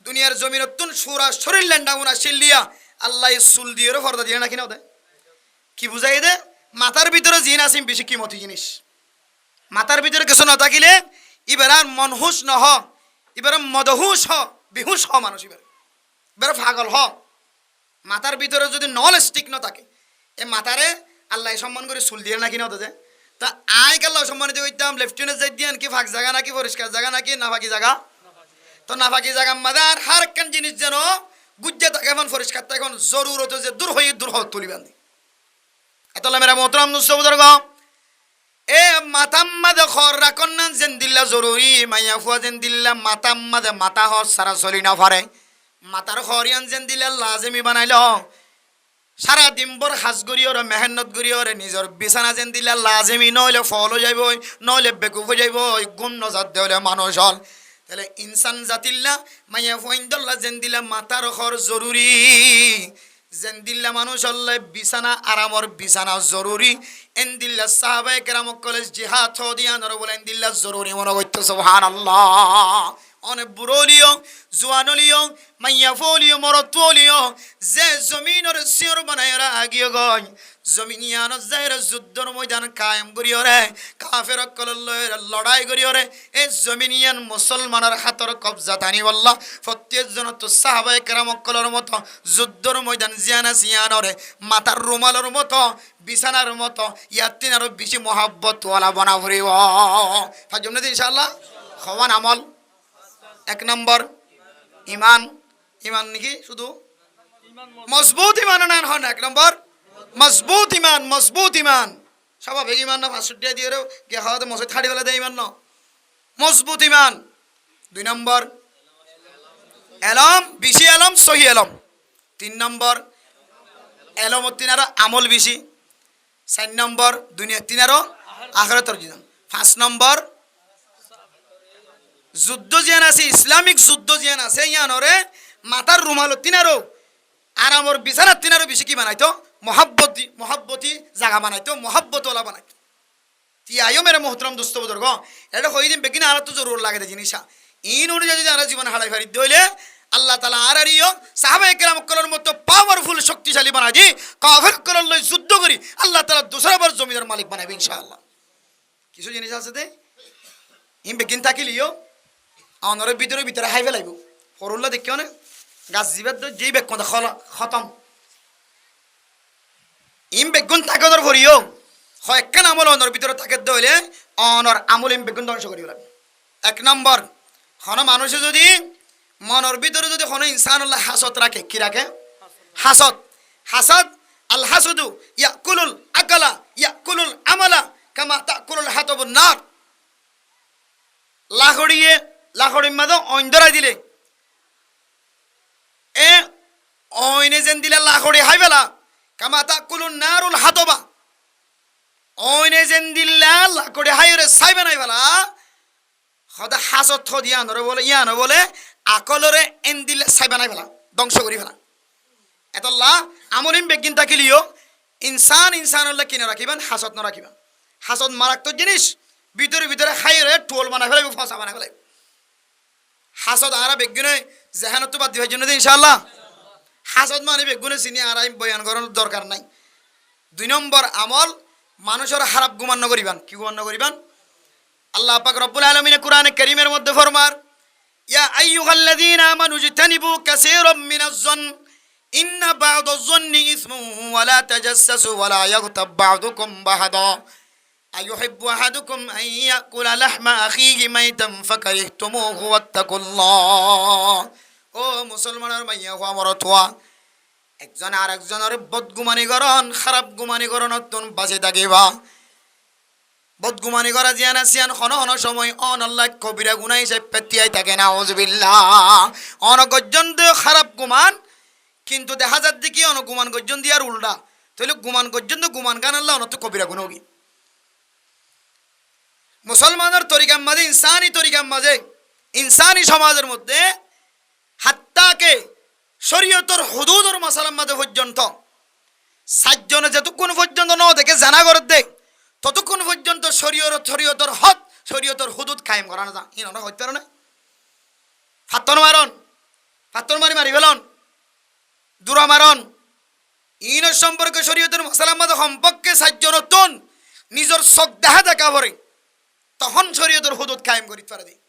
দুনিয়ার জমিনতুন সুরা শরীর ল্যান্ডাগুনা শিল্লিয়া আল্লাহ চুল দিয়ে ফর্দা দিয়ে নাকি না কি বুঝাই দে মাথার ভিতরে জিন আসিম বেশি কিমতি জিনিস মাথার ভিতরে কিছু না থাকিলে এবার আর মনহুস নহ এবার মদহুস হ বিহুস হ মানুষ এবার পাগল হ মাথার ভিতরে যদি নলেজ ঠিক না থাকে এ মাথারে আল্লাহ সম্মান করে চুল দিয়ে নাকি না যে তা আই কাল্লাহ সম্মানিত করতাম লেফটেন্যান্ট যাই দিয়ে কি ফাঁক জায়গা নাকি পরিষ্কার জায়গা নাকি না ফাঁকি জায়গা তো না ফাঁকি জায়গা মাদার হার একখান জিনিস যেন গুজ্জে থাকে এখন পরিষ্কার থাকে এখন জরুরত যে দূর হয়ে দূর হয়ে তুলিবেন এত মেরা মোহতরম নুসবুজুর্গ এ মাতাম মাদে খর রাখন না যেন দিল্লা জরুরি মাইয়া ফুয়া যেন দিল্লা মাতাম মাদে মাতা হর সারা চলি না পারে মাতার খরিয়ান যেন দিল্লা লাজেমি বানাইল সারা দিনভর হাজ করিওরে মেহনত করিওরে নিজের বিছানা যেন দিল্লা লাজেমি নইলে ফল হয়ে যাইব নইলে বেকুফ হয়ে যাইব গুণ নজাত দেওয়ালে মানুষ হল তাহলে ইনসান জাতিল্লা মাইয়া ফুয়াইন্দল্লা যেন দিলা মাতার খর জরুরি যেন দিল্লা মানুষ হল্লে বিছানা আরামর বিছানা জরুরি এন দিল্লা সাহাবায়ে কেরাম কলেজ জিহাদ দিয়ানর বলেন দিল্লা জরুরি মনে করতে সুবহানাল্লাহ অনেক বুড়লিও জোয়ানলিও মাইয়া ফলিও মরতলিও যে জমিনের সিওর বানায়রা আগিয়ে গয় জমিনিয়ানত যায়রা যুদ্ধর ময়দান কায়েম করিওরে কাফের কললয়ের লড়াই করিওরে এই জমিনিয়ান মুসলমানের হাতর কবজা টানি বললা প্রত্যেকজন তো সাহাবায়ে কেরাম কলর মতো যুদ্ধর ময়দান জিয়ানা সিয়ানরে মাথার রুমালের মতো বিছানার মতো ইয়াতিন আরো বেশি মহাব্বত ওয়ালা বনা ভরিব ফাজমনে ইনশাআল্লাহ খওয়ান আমল এক নম্বর ইমান ইমান নাকি শুধু মজবুত ইমান না হন এক নম্বর মজবুত ইমান স্বাভাবিক ইমান না 500 টাকা দিয়ে কে খাওয়াতে মসজিদ খাড়ি ফেলে দেয় ইমান না মজবুত ইমান দুই নম্বর এলম বেশি এলম সহি এলম তিন নম্বর এলম তিনার আমল বেশি চার নম্বর দুনিয়া তিনার আখিরাতের জীবন পাঁচ নম্বর যুদ্ধ জিয়ান আছে ইসলামিক যুদ্ধ জিয়ান আছে ইয়ানরে মাথার রুমালো তিনারও আরামর বিছানা তিনারও বেশি কি বানাইতো মহাব্বতি জায়গা বানাইতো মহাব্বতওয়ালা বানাইতো তিয়াইও মেরে মোহতরম দুস্থ বুজুর্গ এটা হয়ে দিন বেকিনা আর তো জরুর লাগে জিনিসা ইন অনুযায়ী যদি আর জীবন হারাই ফারি দইলে আল্লাহ তাআলা আরিও সাহাবায়ে কেরাম কলর মতো পাওয়ারফুল শক্তিশালী বানাই দি কাফের কলর লই যুদ্ধ করি আল্লাহ তাআলা দুসরাবার জমিদার মালিক বানাইবে ইনশাআল্লাহ কিছু জিনিস আছে দে ইন বেকিন থাকিলিও অনরে ভিতরে হাই ফেলাইব ফরুল্লা দেখিও না গাছ জীবের যেই বেগ খতম ইম বেগুন তাকদর ভরিও হয় একখান আমল অনর ভিতরে তাকে দইলে অনর আমল ইম বেগুন ধ্বংস করিও লাগবে এক নম্বর হন মানুষে যদি মনের ভিতরে যদি হন ইনসানুল্লাহ হাসদ রাখে কি রাখে হাসদ আল হাসুদু ইয়াকুলুল আকলা ইয়াকুলুল আমালা কামা তাকুলুল হাতাবুন নার লাখড়ির মাঝে অন্ধরাই দিলে এ অইনে যেন দিলে লাখড়ি হাই বেলা কামাতা কুলুন নারুল হাতবা অইনে যেন দিল্লা লাখড়ি হাইরে সাইবে নাই বেলা সদা হাসত থ দিয়া নরে বলে ইয়ানো বলে আকলরে এন দিলে সাইবে নাই বেলা ধ্বংস করি ফেলা এতল্লা আমলিম বেগিন থাকিলিও ইনসানুল্লাহ কিনে রাখিবেন হাসত ন রাখিবেন হাসত মারাত্মক জিনিস ভিতরে খাইরে টোল বানাই ফেলাইব ফসা বানাই ফেলাইব হাসদ আরা বেগুনে জাহানত বাদ দিবার জন্য ইনশাআল্লাহ হাসদ মানে বেগুনে চিনি আর বয়ান করার দরকার নাই দুই নম্বর আমল মানুষের খারাপ গুমান করিবান কি গুমান করিবান আল্লাহ পাক রব্বুল আলামিন কোরআনে কারীমের মধ্যে ফরমার ইয়া আইয়ুহাল্লাযীনা আমানু ইজতানিবু কাসীরাম মিনাজ-যন্ন ইন্না বা'দাজ-যন্নি ইসমুন ওয়া লা তাজাসসাসু ওয়া লা ইয়াগতাব বা'দুকুম বা'দা আইয়ুহিব্বু আহাদুকুম আন ইয়াকুলা লাহমা আখিহি মাইতান ফাকারিহতুমুহু ওয়াত্তাকুল্লাহ। ও মুসলমানের মাইয়া হওয়া মরতোয়া, একজন আর একজনের বদগুমানি করন, খারাপ গুমানি করন তুন বাঁচে থাকিবা। বদগুমানি করা জিয়ান আসিয়ান হন হন সময় অন আল্লাহ কবিরা গুনাহ হিসেবে পেতিয়াই থাকে না, আউযুবিল্লাহ। অন গর্জন খারাপ গুমান, কিন্তু দেখা যাচ্ছে কি অন গুমান গর্জন দিয়ার উল্টা, তাহলে গুমান গর্জন গুমান গান আল্লাহ অনত কবিরা গুণ কি মুসলমানের তরিকার মাঝে, ইনসানি তরিকার মাঝে, ইনসানি সমাজের মধ্যে হাত্তাকে শরীয়তর হুদুদর মাসালার মাঝে পর্যন্ত সাতজনে যতক্ষণ পর্যন্ত ন দেখে জানা করে দেয় ততক্ষণ পর্যন্ত শরীয়তর হদ, শরীয়তর হুদুদ কায়েম করা না যা ইন হইতে পারে না। ফাত্তর মারন, ফাত্তর মারি মারি ফেলন, দূরা মারন, ইনের সম্পর্কে শরীয়তের মাসালার মাঝে সম্পর্কে সাতজন নিজের চোখ দেখা দেখা পড়ে তখন শরীয়তের হুদুদ কায়েম করিতে পারে দেয়।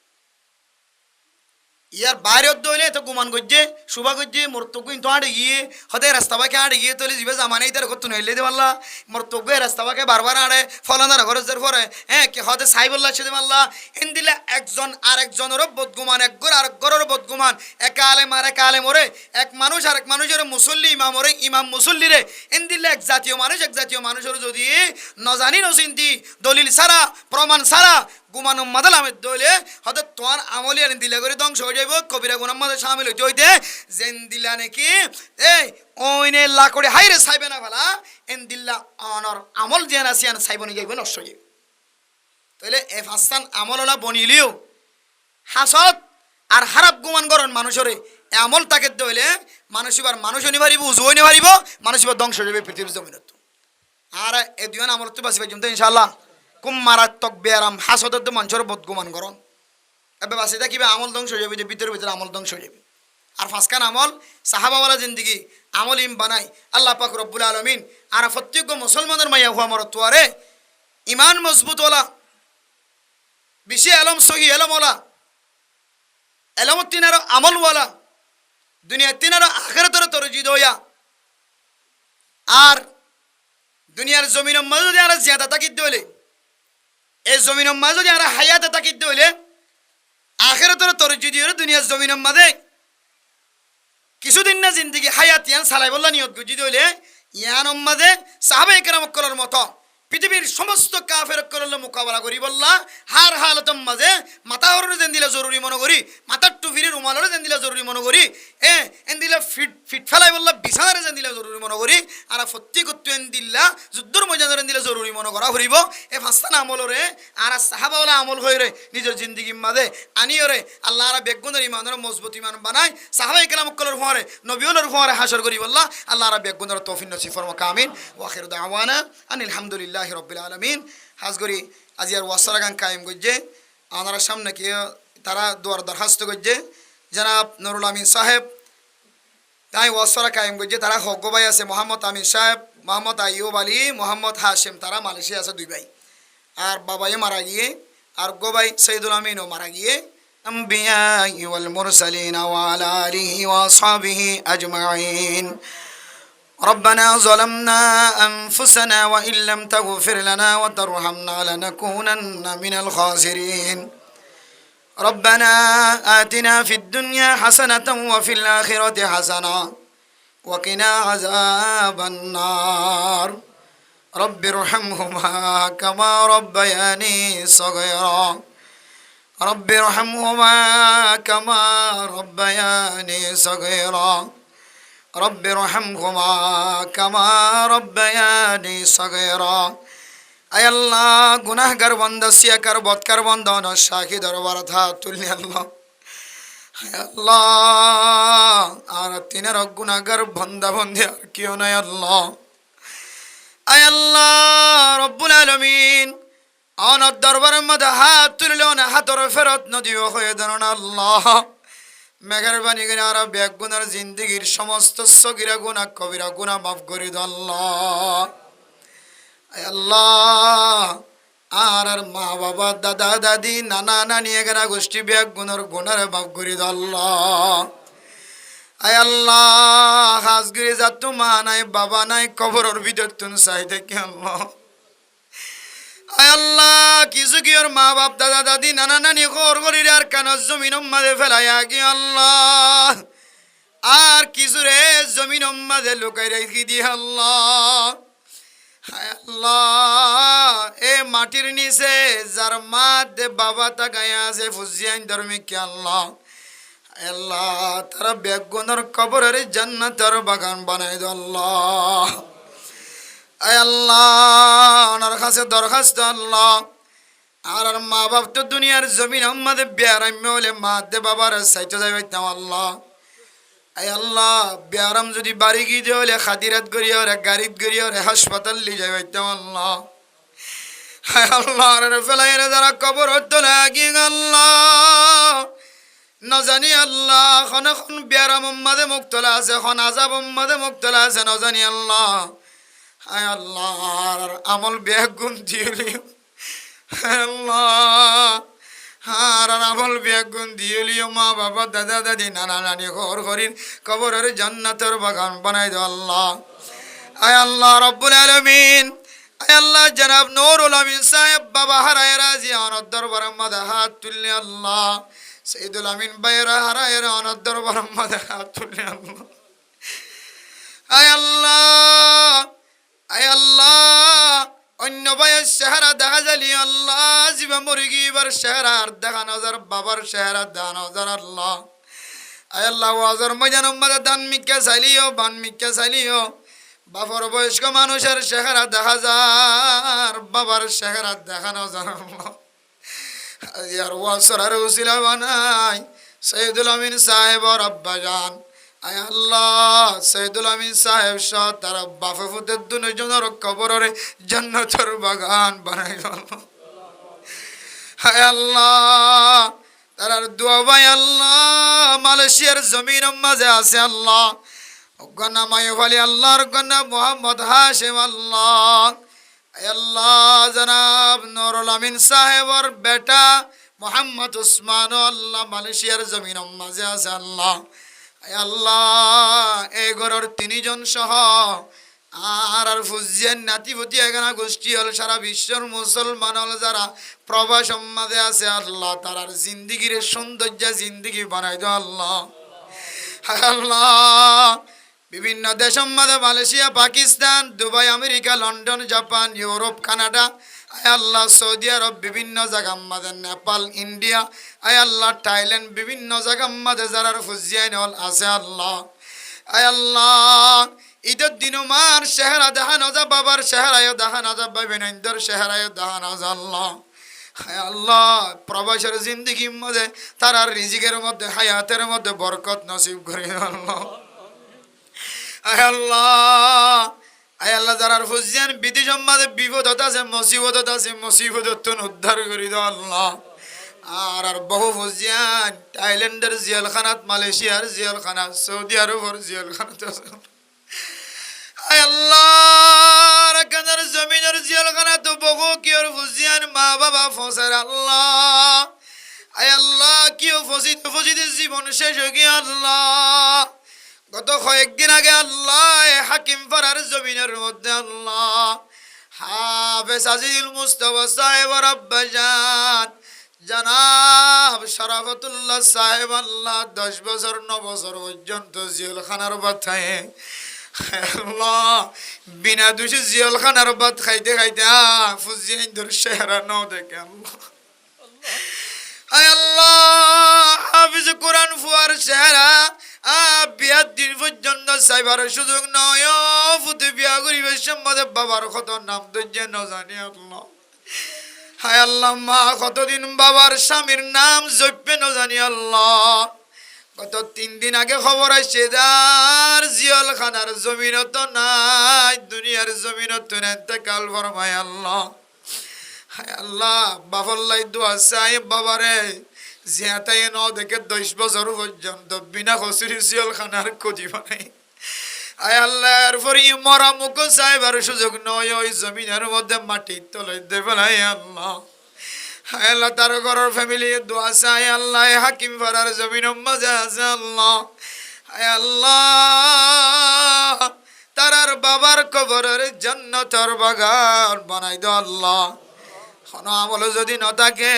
ইয়ার বাইরে দইলে তো গুমান গজ্জে শুভা গজ্জে মর্তকু ইন তো আড়ে গিয়ে হতে রাস্তা বাকে আড়ে গিয়ে তলে যাবে জামানে তার কত নইলে দে মাল্লা মর্তকু রাস্তা বাকে বারবার আড়ে ফলানার ঘরের পরে হ্যাঁ কি হতে সাইবুল্লাহ সে মাল্লা ইন দিলে একজন আর একজনের বদগুমান, এক ঘর আর ঘরের বদগুমান, এক আলেম আর এক আলেম ওরে, এক মানুষ আর এক মানুষের মুসল্লি ইমাম ওরে, ইমাম মুসল্লি রে, ইন দিলে এক জাতীয় মানুষের যদি নজানি নচিন্তি দলিল ছাড়া প্রমাণ ছাড়া গুমান উম্মাদাল আমের দইলে হতে তোমার আমলি আর দিলে করে ধ্বংস হয়ে যাইব, কবিরা গুনার মাঝে শামিল হইতে হইতে যেন দিলা নাকি এই ওইনে লা করে হাইরে সাইবে না ভালা এন দিল্লা অনর আমল যেন আসিয়ান সাইবনি যাইব নষ্ট হয়ে যাইব। তাহলে এ ফাস্তান আমল ওলা বনিলিও হাসত আর হারাপ গুমান করন মানুষরে আমল তাকে দইলে মানুষ এবার মানুষও নিবারিব, উজুও নিবারিব, মানুষ এবার ধ্বংস হয়ে যাবে পৃথিবীর জমিনত। আর এই দুই আমল তো বাঁচি পাইছুন তো ইনশাআল্লাহ। কুম মারাত্মক বেয়ারাম হাসদের তো মানুষের বদগুমান করন এবার বাঁচি থাকিবে আমল ধ্বংস হয়ে যাবে, যে ভিতরে আমল ধ্বংস হয়ে যাবে। আর ফাঁসকান আমল সাহাবাওয়ালা জিন্দিগি আমল ইম বানাই আল্লাহ পাক রব্বুল আলমিন। আর প্রত্যেক মুসলমানের মাইয়া হুয়া মর তোয়ারে ইমান মজবুত ওলা, বেশি এলম সহি এলম ওলা, এলম তিনার আমলওয়ালা, দুনিয়া তিনার আখিরাতের তরজিদ হইয়া আর দুনিয়ার জমিনের মাঝে যদি আর জিয়াদা তাকিদ হইলে, এই জমিনের মাঝে যদি আর হায়াতে তাকিদ হইলে আখিরাতের তরজিদ হইলে দুনিয়ার জমিনের মাঝে কিছুদিন না জিন্দিগি হায়াত ইয়ান সালাই বললা নিয়ত গুজিদ হইলে ইয়ান মাঝে সাহাবায়ে কেরাম করার মতো পৃথিবীর সমস্ত কাফের করলে মোকাবেলা করি বললা হার হালতম মাঝে মাথা হরণে যেন দিলে জরুরি মনে করি, মাথার টুফির রুমালরে যেন দিলে জরুরি মনে করি, এন দিলে ফিট ফেলাই বললা বিছানারে যেন দিলে জরুরি মনে করি, আর প্রত্যেক এন দিল্লা যুদ্ধর ময়দানে দিলে জরুরি মনে করা হরিব। এ ফাস্তান আমলরে আর সাহাবাওয়ালা আমল হইরে নিজের জিন্দিগির মাঝে আনিয়রে আল্লাহ আর বেগুনের ইমানের মজবুত ইমান বানায় সাহাবায়ে কেরাম কলর ফোয়ারে নবীওয়ালার ফোয়ারে হাসর করি বললা আল্লাহ আর বেগুনের তৌফিক নসিব ফরমাক আমিন। ওয়া আখিরু দাওয়ানা আনিল হামদুলিল্লাহি রাব্বিল আলামিন। হাজগরি আজি আর ওয়াসারা গান কায়েম করছে আমার সামনে কি তারা দুয়ার দরখাস্ত করছে জনাব নুরুল আমিন সাহেব, তাই ওয়াসারা কায়েম করছে তারা হক ভাই আছে মোহাম্মদ আমিন সাহেব, মোহাম্মদ আইয়ুব আলী, মোহাম্মদ হাশেম, তারা মালয়েশিয়া আছে দুই ভাই, আর বাবাই মারা গিয়ে আর গোবাই সৈয়দুল আমিনও মারা গিয়ে আম্বিয়া ওয়াল মুরসালিন ওয়া আলা আলিহি ওয়া আসহাবিহি আজমাইন। ربنا ظلمنا أنفسنا وإن لم تغفر لنا وترحمنا لنكونن من الخاسرين. ربنا آتنا في الدنيا حسنة وفي الآخرة حسنة وقنا عذاب النار. رب ارحمهما كما ربياني صغيرا. رب ارحمهما كما ربياني صغيرا. رب ارحمهما كما ربياني صغيرا. আয় আল্লাহ গুনাহগার বান্দা সিয়াকার বদকার বান্দা অনসাকি দরবার হাত তুলি আল্লাহ। আয় আল্লাহ আর তিনার গুনাহগার বান্দা বন্দি আর কেউ নাই আল্লাহ। আয় আল্লাহ রব্বুল আলামিন অনর দরবারের মধ্যে হাত তুলিল না হাতর ফেরত নদীও হয়ে দেন আল্লাহ। মেহরবানি করে আর বেগুনার জিন্দিগির সমস্ত সগীরা গুনাহ কবিরা গুনাহ মাফ করে দাও আল্লাহ। আল্লাহ আর মা বাবা দাদা দাদি নানা নানি এগারা গোষ্ঠী ব্যাগ গুণের বাপ করি আল্লাহ। আয় আল্লাহ হাজগিরি যাতো মা নাই বাবা নাই কবরের ভিতর তুন চাই দেখি আল্লাহ। আয় আল্লাহ কিছু কি ওর মা বাপ দাদা দাদি নানা নানি ঘর গরির আর কান জমিন মাঝে ফেলাইয়া কি আল্লাহ, আর কিছু রে জমিন মাঝে লুকাই রেখে দি আল্লাহ। হায় আল্লাহ এ মাটির নিচে যার মা দে বাবা তা গায়ে আছে ফুজিয়ান ধর্মে কি আল্লাহ। আল্লাহ তারা বেগুনের কবরের জান্নাতের বাগান বানাই দো আল্লাহ। আয় আল্লাহ ওনার কাছে দরখাস্ত আল্লাহ, আর মা বাপ তো দুনিয়ার জমিন আমাদে বেয়ারাম হলে মা দে বাবার সাইতে যাইতাম আল্লাহ। আয় আল্লাহ বেয়ারাম যদি বাড়ি গিয়ে হলে খাদিরাত গড়িয়ে ওরে গাড়িত গড়িয়ে ওরে হাসপাতাল নিয়ে যাইতাম আল্লাহ। হায় আল্লাহ ফেলাইরে যারা কবর হতো লাগি আল্লাহ না জানি আল্লাহ খন এখন বেয়ারাম মাদে মুক্তলা আছে, এখন আজাব মাদে মুক্তলা আছে না জানি আল্লাহ। হায় আল্লাহ আমল বেগুন দিলি আল্লাহ, আর আমল বেগুন দিলিও মা বাবা দাদা দাদি নানা নানি ঘর ঘরির কবরের জান্নাতের বাগান বানাই দো আল্লাহ। আয় আল্লাহ রব্বুল আলামিন, আয় আল্লাহ জনাব নুরুল আমিন সাহেব বাবা হারায় রাজি অনদ দরবার মাদা হাত তুললে আল্লাহ। সৈয়দুল আমিন বাইরা হারায় অনদ দরবার মাদা হাত তুললে আল্লাহ। আয় আল্লাহ, আয় আল্লাহ অন্য ভাইয়ের চেহারা দেখা যালি আল্লাহ, জীবা মুরগি এবার চেহারা আর দেখা নজর বাবার চেহারা দেখা নজর আল্লাহ। আয় আল্লাহ ওয়াজর ময়দান মাদা দান মিক্কা চাইলিও বান মিক্কা চাইলিও বাবার বয়স্ক মানুষের চেহারা দেখা যার বাবার চেহারা দেখা নজর আল্লাহ। আর ওয়াসরার উসিলা বানাই সৈয়দুল আমিন সাহেবর আব্বা জান। আয় আল্লাহ সৈয়দুল আমিন সাহেব সহ তারা বাপে ফুতের দুজনের কবরের জান্নাতের বাগান বানাই আল্লাহ। হায় আল্লাহ তারার দোয়া ভাই আল্লাহ মালয়েশিয়ার জমিন মাঝে আছে আল্লাহ। গন্না মায়ুফালি আল্লাহর গন্না মোহাম্মদ হাশেম আল্লাহ। আয় আল্লাহ জনাব নুরুল আমিন সাহেবর বেটা মোহাম্মদ উসমান আল্লাহ মালয়েশিয়ার জমিন মাঝে আছে আল্লাহ। আল্লাহ এই ঘরের তিনজন সহ আর ফুজিয়ান নাতিপতি এখানে গোষ্ঠী হল সারা বিশ্বের মুসলমান হল যারা প্রবাস মাঝে আছে আল্লাহ, তারার জিন্দিগির সৌন্দর্য জিন্দিগি বানাই দো আল্লাহ। আল্লাহ বিভিন্ন দেশের মাঝে Malaysia Pakistan Dubai America London Japan Europe Canada আয় আল্লাহ সৌদি আরব বিভিন্ন জায়গার মাঝে নেপাল ইন্ডিয়া আয় আল্লাহ থাইল্যান্ড বিভিন্ন জায়গার মাঝে যারা ফুজিয়ান হল আছে আল্লাহ। আয় আল্লাহ ঈদের দিনও মার চেহারা দেখা না যা বাবার চেহারায় দেখা না যা বিনন্দর চেহারায় দেখা না যা আল্লাহ। হায় আল্লাহ প্রবাসের জিন্দিগির মধ্যে তারার রিজিকের মধ্যে হায়াতের মধ্যে বরকত নসিব করে আল্লাহ। আয় আল্লাহ, আয় আল্লাহ যারা ফুজিয়ান বিদেশের মাঝে বিপদত আছে মুসিবত আছে মুসিবত উদ্ধার করে দাও আল্লাহ। আর বহু ফুজিয়ান থাইল্যান্ডের জেলখানাত মালয়েশিয়ার জেলখানাত সৌদি আরবের জেলখানাত আছে। আয় আল্লাহ কানার জমিনের জেলখানা তো বহু কিওর ফুজিয়ান মা বাবা ফসার আল্লাহ। আয় আল্লাহ কিও ফসিতে জীবন শেষ হয়ে গিয়ে আল্লাহ। গত কয়েকদিন আগে আল্লাহ হাকিম পাড়ার জমিনের মধ্যে আল্লাহ হাফেজ আজিজুল মুস্তাফা সাহেবর আব্বা জান জনাব শরাফতুল্লাহ সাহেব আল্লাহ 10 বছর 9 বছর পর্যন্ত জেলখানার বাতায় আল্লাহ বিনা দোষে জেলখানার ভাত খাইতে খাইতে ফুজিয়ান দর চেহারা ন দেখে আল্লাহ। আয় আল্লাহ হাফিজ কোরআন ফুয়ার চেহারা বিয়ার দিন পর্যন্ত সাইবার সুযোগ নয় ফুতে বিয়া গরিবের সম্বন্ধে বাবার কত নাম ধৈর্য ন জানি আল্লাহ। হায় আল্লাহ মা কতদিন বাবার স্বামীর নাম জপে ন জানি আল্লাহ। গত 3 দিন আগে খবর আসছে যার জিয়ালখানার জমিনত নাই দুনিয়ার জমিনত ইন্তেকাল ফরমায় আল্লাহ। হায় আল্লাহ বাবল্লাই দোয়া চাই বাবারে জিয়াতাই ন দেখে 10 বছর পর্যন্ত বিনা খসুরি জিয়ালখানার ক্ষতি বানাই আয় আল্লাহ এরপর মরা মুখ চাইবার সুযোগ নয়, ওই জমিনের মধ্যে মাটির তলে দেবে আল্লাহ। হায় আল্লাহ তার ঘরের ফ্যামিলি দোয়া চাই আল্লাহ, হাকিম পাড়ার জমিন মাঝে আছে আল্লাহ। হায় আল্লাহ তারার বাবার কবরের জান্নাতের বাগান বানাই দাও আল্লাহ। কোনো আমল যদি ন থাকে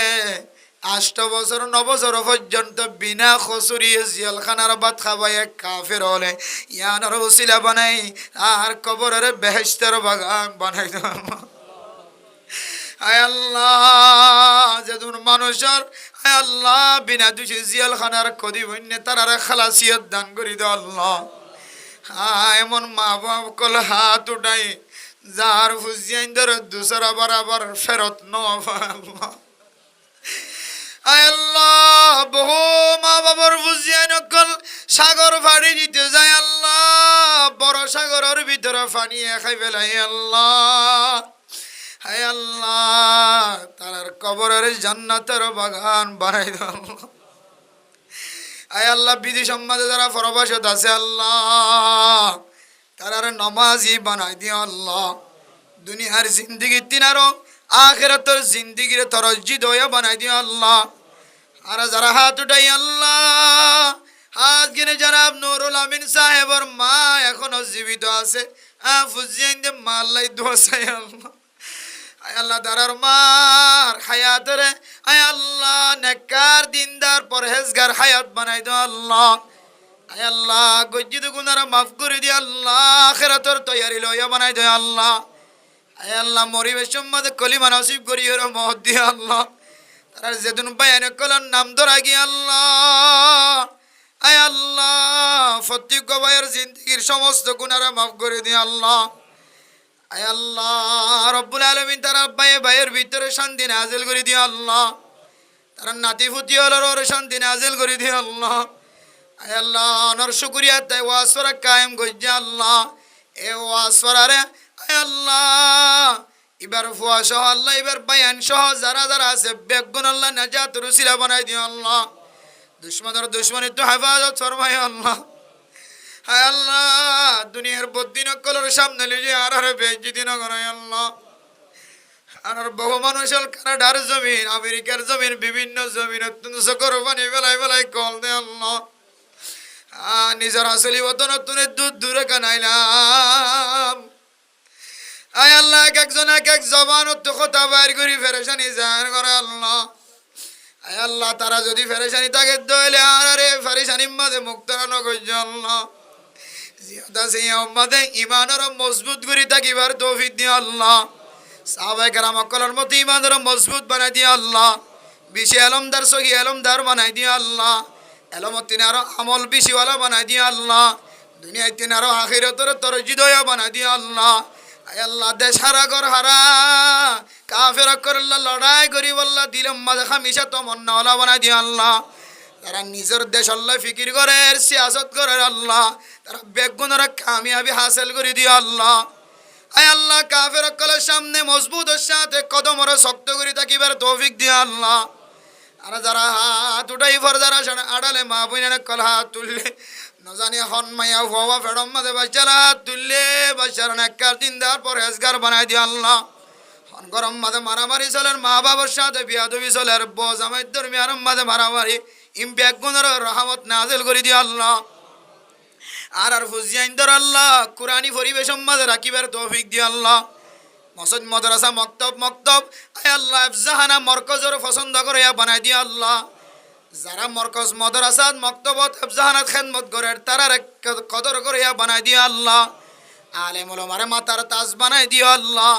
8 বছর 9 বছর পর্যন্ত বিনা খসুরিয়ে জেলখানার ভাত খাবাই কাফের হলে ইয়ানোর উসিলা বানাই আর কবরের বেহেশতের বাগান বানাই দাও আল্লাহ। আয় আল্লাহ যেদিন মানুষের আয় আল্লাহ বিনা দোষে জেলখানার কদি বন্যে তারার খালাসিয়ত দান করি দাও আল্লাহ। এমন মা বাপ কল হাত উঠাই যার হুজিয়াইন ধরে দুসরা বরাবর ফেরত আল্লাহ। আয় আল্লাহ বহু মা বাবার হুজিয়াইন কল সাগর ফাড়ি দিতে যায় আল্লাহ, বড় সাগরের ভিতরে পানি খাই ফেলাই আল্লাহ। হায় আল্লাহ তার কবরের জান্নাতের বাগান বানাই দাও আল্লাহ। আয় আল্লাহ বিধি সম্মাদে যারা পরবাসত আছে আল্লাহ তারার নামাজি বানাই দিও আল্লাহ। দুনিয়ার জিন্দিগি তিনারও আখিরাতের জিন্দিগির তরজ্জিদ হয়ে বানাই দিও আল্লাহ। আর যারা হাত উঠাই আল্লাহ হাত গিনে জনাব নুরুল আমিন সাহেবের মা এখনো জীবিত আছে, ফুজিয়াইন দে মা আল্লাহ দোয়া চাই আল্লাহ। আয় আল্লাহ তারার মার হায়াতরে আয় আল্লাহ নেককার দিনদার পরহেজগার হায়াত বানাই দাও আল্লাহ। আয় আল্লাহ গজ্জিদ গুনারা মাফ করে দি আল্লাহ, আখিরাতের তৈয়ারি লইয়া বানাই দাও আল্লাহ। আয় আল্লাহ মরিবের সম্মাদে কলিমা নসিব করিও মহৎ দিয়ে আল্লাহ। তারা যেদিন বায়ান কলার নাম ধরা গিয়ে আল্লাহ আয় আল্লাহ প্রত্যেক ভাইয়ের জিন্দিগির সমস্ত গুনারা মাফ করে দি আল্লাহ। আয় আল্লাহ রব্বুল আলামিন তারা ভাইয়ের ভিতরে শান্তি নাজিল করে দিও আল্লাহ। তারা নাতি ফুতি হলোর শান্তি নাজিল করে দিও আল্লাহ। আয় আল্লাহ অনর শুকরিয়া তাই ওয়াসরা কায়েম গজ্জা আল্লাহ। এ ওয়াসরারে আয় আল্লাহ এবার ফুয়া সহ আল্লাহ এবার বায়ান সহ যারা যারা আছে বেগুন আল্লাহ নাজাত রুসিলা বানাই দিও আল্লাহ। দুশ্মনের দুশ্মনী তো হেফাজত ফরমাই আল্লাহ। হায় আল্লাহ দুনিয়ার বদ্দিন কলর সামনে লিজে আর বেজ্জিতি না করাই আল্লাহ। আর বহু মানুষ কানাডার জমিন আমেরিকার জমিন বিভিন্ন জমিন কোরবানি বেলায় বেলায় কল দে আল্লাহ। নিজের আসলি বতন দুধ দূরে কানাইলাম। আয় আল্লাহ এক একজন এক এক জবান কথা বাইর করি ফেরেশানি জাহার করে আল্লাহ। আয় আল্লাহ তারা যদি ফেরেশানি তাকে দইলে আর ফেরেশানির মাঝে মুক্তরা নগজ আল্লাহ। জিয়াদা সেই উম্মতে ঈমানের মজবুত করে থাকিবার তৌফিক দিও আল্লাহ। সাহাবায়ে কেরাম কলার মতো ঈমানের মজবুত বানাই দিও আল্লাহ। বেশি এলমদার সহি এলমদার বানাই দিও আল্লাহ। এলমতিন আরো আমল বেশিওয়ালা বানাই দিও আল্লাহ। দুনিয়ায় তিন আরো আখিরাতের তরজিদ হয়ে বানাই দিও আল্লাহ। আয় আল্লাহ দেশ হারা ঘর হারা কাফের করল্লা লড়াই করি বললা দিলম মাঝে হামেশা তমন্নাওয়ালা বানাই দিও আল্লাহ। তারা নিজের দেশ আল্লাহ ফিকির করে সিয়াসত করে আল্লাহ, তারা বেগুনরা কামিয়াবি হাসিল করে দিও আল্লাহ। আয় আল্লাহ কাফের কলের সামনে মজবুত সাথে কদমরে শক্ত করে থাকিবার তৌফিক দিও আল্লাহ। আর যারা হাত উঠাই ফর যারা আড়ালে মা বইনে কল হাত তুললে নজানি হন মাইয়া হওয়া ফেরম মাঝে বাচ্চারা হাত তুললে বাচ্চারা নেককার দিনদার পরহেজগার বানাই দিও আল্লাহ। হন গরম মাঝে মারামারি চলের মা বাবার সাথে বিয়াদবি চলের বোঝ আমার দরমিয়ার মাঝে মারামারি ইমবেগুনের রহমত নাজিল করে দিও আল্লাহ। আর ফুজিয়াইন দর আল্লাহ কুরআনী পরিবেশ মাঝে রাখিবার তৌফিক দিও আল্লাহ। মসজিদ মাদ্রাসা মক্তব আয় আল্লাহ ইফজাহানা মরকজের পছন্দ করে বানাই দিও আল্লাহ। যারা মরকজ মাদ্রাসাত মক্তবত ইফজাহানাত খেদমত করে তারার কদর করে বানাই দিও আল্লাহ। আলেম উলামারে মাতার তাজ বানাই দিও আল্লাহ।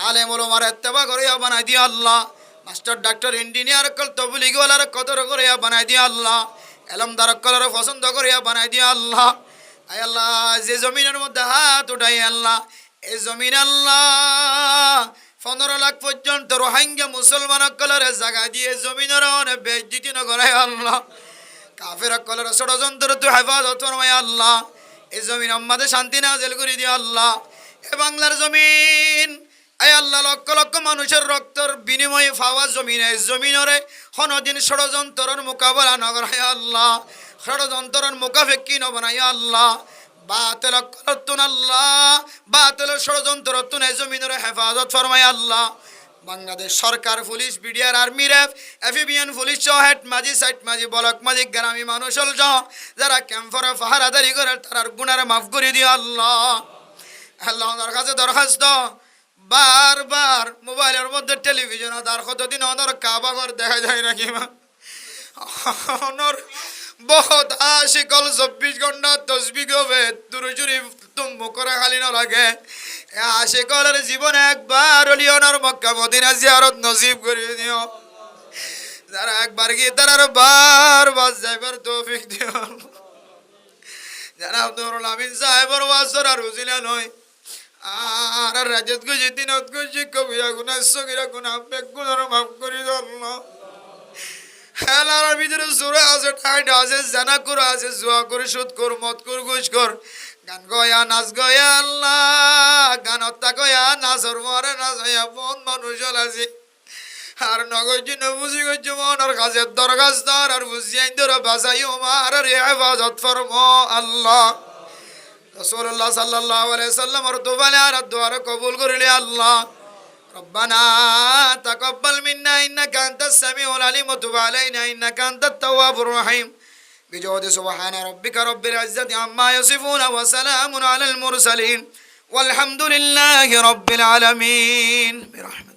আলেম উলামারে ইত্তেবা করে বানাই দিও আল্লাহ। মাস্টার ডাক্তার ইঞ্জিনিয়ার কল তবলিগওয়ালার কদর করে বানাই দিও আল্লাহ। এলমদার কলর পছন্দ করে বানাই দিও আল্লাহ। আয় আল্লাহ যে জমিনের মধ্যে হাত উঠাই আল্লাহ এই জমিন আল্লাহ 15 লাখ পর্যন্ত রোহিঙ্গা মুসলমান কলরে জায়গা দিয়ে জমিনের অনেক বেজ্জিতি না করে আল্লাহ। কাফের কলর ষড়যন্ত্র তুই হেফাজত ফরমাই আল্লাহ। এই জমিন আমাদের শান্তি নাজিল করে দিও আল্লাহ। এ বাংলার জমিন আয় আল্লাহ লক্ষ লক্ষ মানুষের রক্তর বিনিময়ে পাওয়া জমিন এই জমিনরে কোনদিন ষড়যন্ত্রের মোকাবেলা না করায় আল্লাহ। ষড়যন্ত্রের মোকাফেক্ষি না বানাই আল্লাহ। বাতিল করতুন আল্লাহ, বাতিল ষড়যন্ত্র তুন এই জমিনের হেফাজত ফরমাই আল্লাহ। বাংলাদেশ সরকার, পুলিশ, বিডিআর, আর্মি, র্যাব, এফিবিএন পুলিশ সহ হেড মাঝি, সাইট মাঝি, বলক মাঝি, গ্রামী মানুষ সহ যারা ক্যাম্পরে পাহারাদারি করে তার গুনারে মাফ করে দিও আল্লাহ। আল্লাহ ওনার কাছে দরখাস্ত, বারবার মোবাইলের মধ্যে টেলিভিশন তার কতদিন ওনার কাবাগর দেখা যায় নাকি মা ওনার বহুত আশিকল 24 ঘন্টা তসবিহ হবে দুরুজুরি তুম্বু করে খালি না লাগে। আশিকলের জীবনে একবার হলি ওনার মক্কা মদিনা জিয়ারত নসিব করে দিও। যারা একবার গিয়ে তারা বারবার যাইবার তৌফিক দিও। যারা আব্দুল আমিন সাহেবের ওয়াজর আর উজিলা নয় আর রাজত গুজি দিনত গুজি কবিরা গুনা সগিরা গুনা বেক গুনার মাফ করে দাও আল্লাহ। হেলার ভিতরে সুরে আছে, ঠাইড আছে, জানা করে আছে, জুয়া করে, সুদ কর, মদ কর, ঘুষ কর, গান গয়া, নাচ গয়া আল্লাহ, গান হত্যা গয়া, নাচর মরে নাচ হইয়া মন মানুষ আছে আর নগজ নবুঝি গজ মনের কাছে দরখাস্ত আর বুঝিয়াই ধরে বাঁচাইও মার আর হেফাজত ফরমো আল্লাহ। রাসূলুল্লাহ সাল্লাল্লাহু আলাইহি সাল্লাম আর দোবানে আর দোয়ার কবুল করিলে আল্লাহ। ربنا تقبل منا إنك أنت السميع العليم وتب علينا إنك أنت التواب الرحيم بجود سبحان ربك رب العزة عما يصفون وسلام على المرسلين والحمد لله رب العالمين برحمته.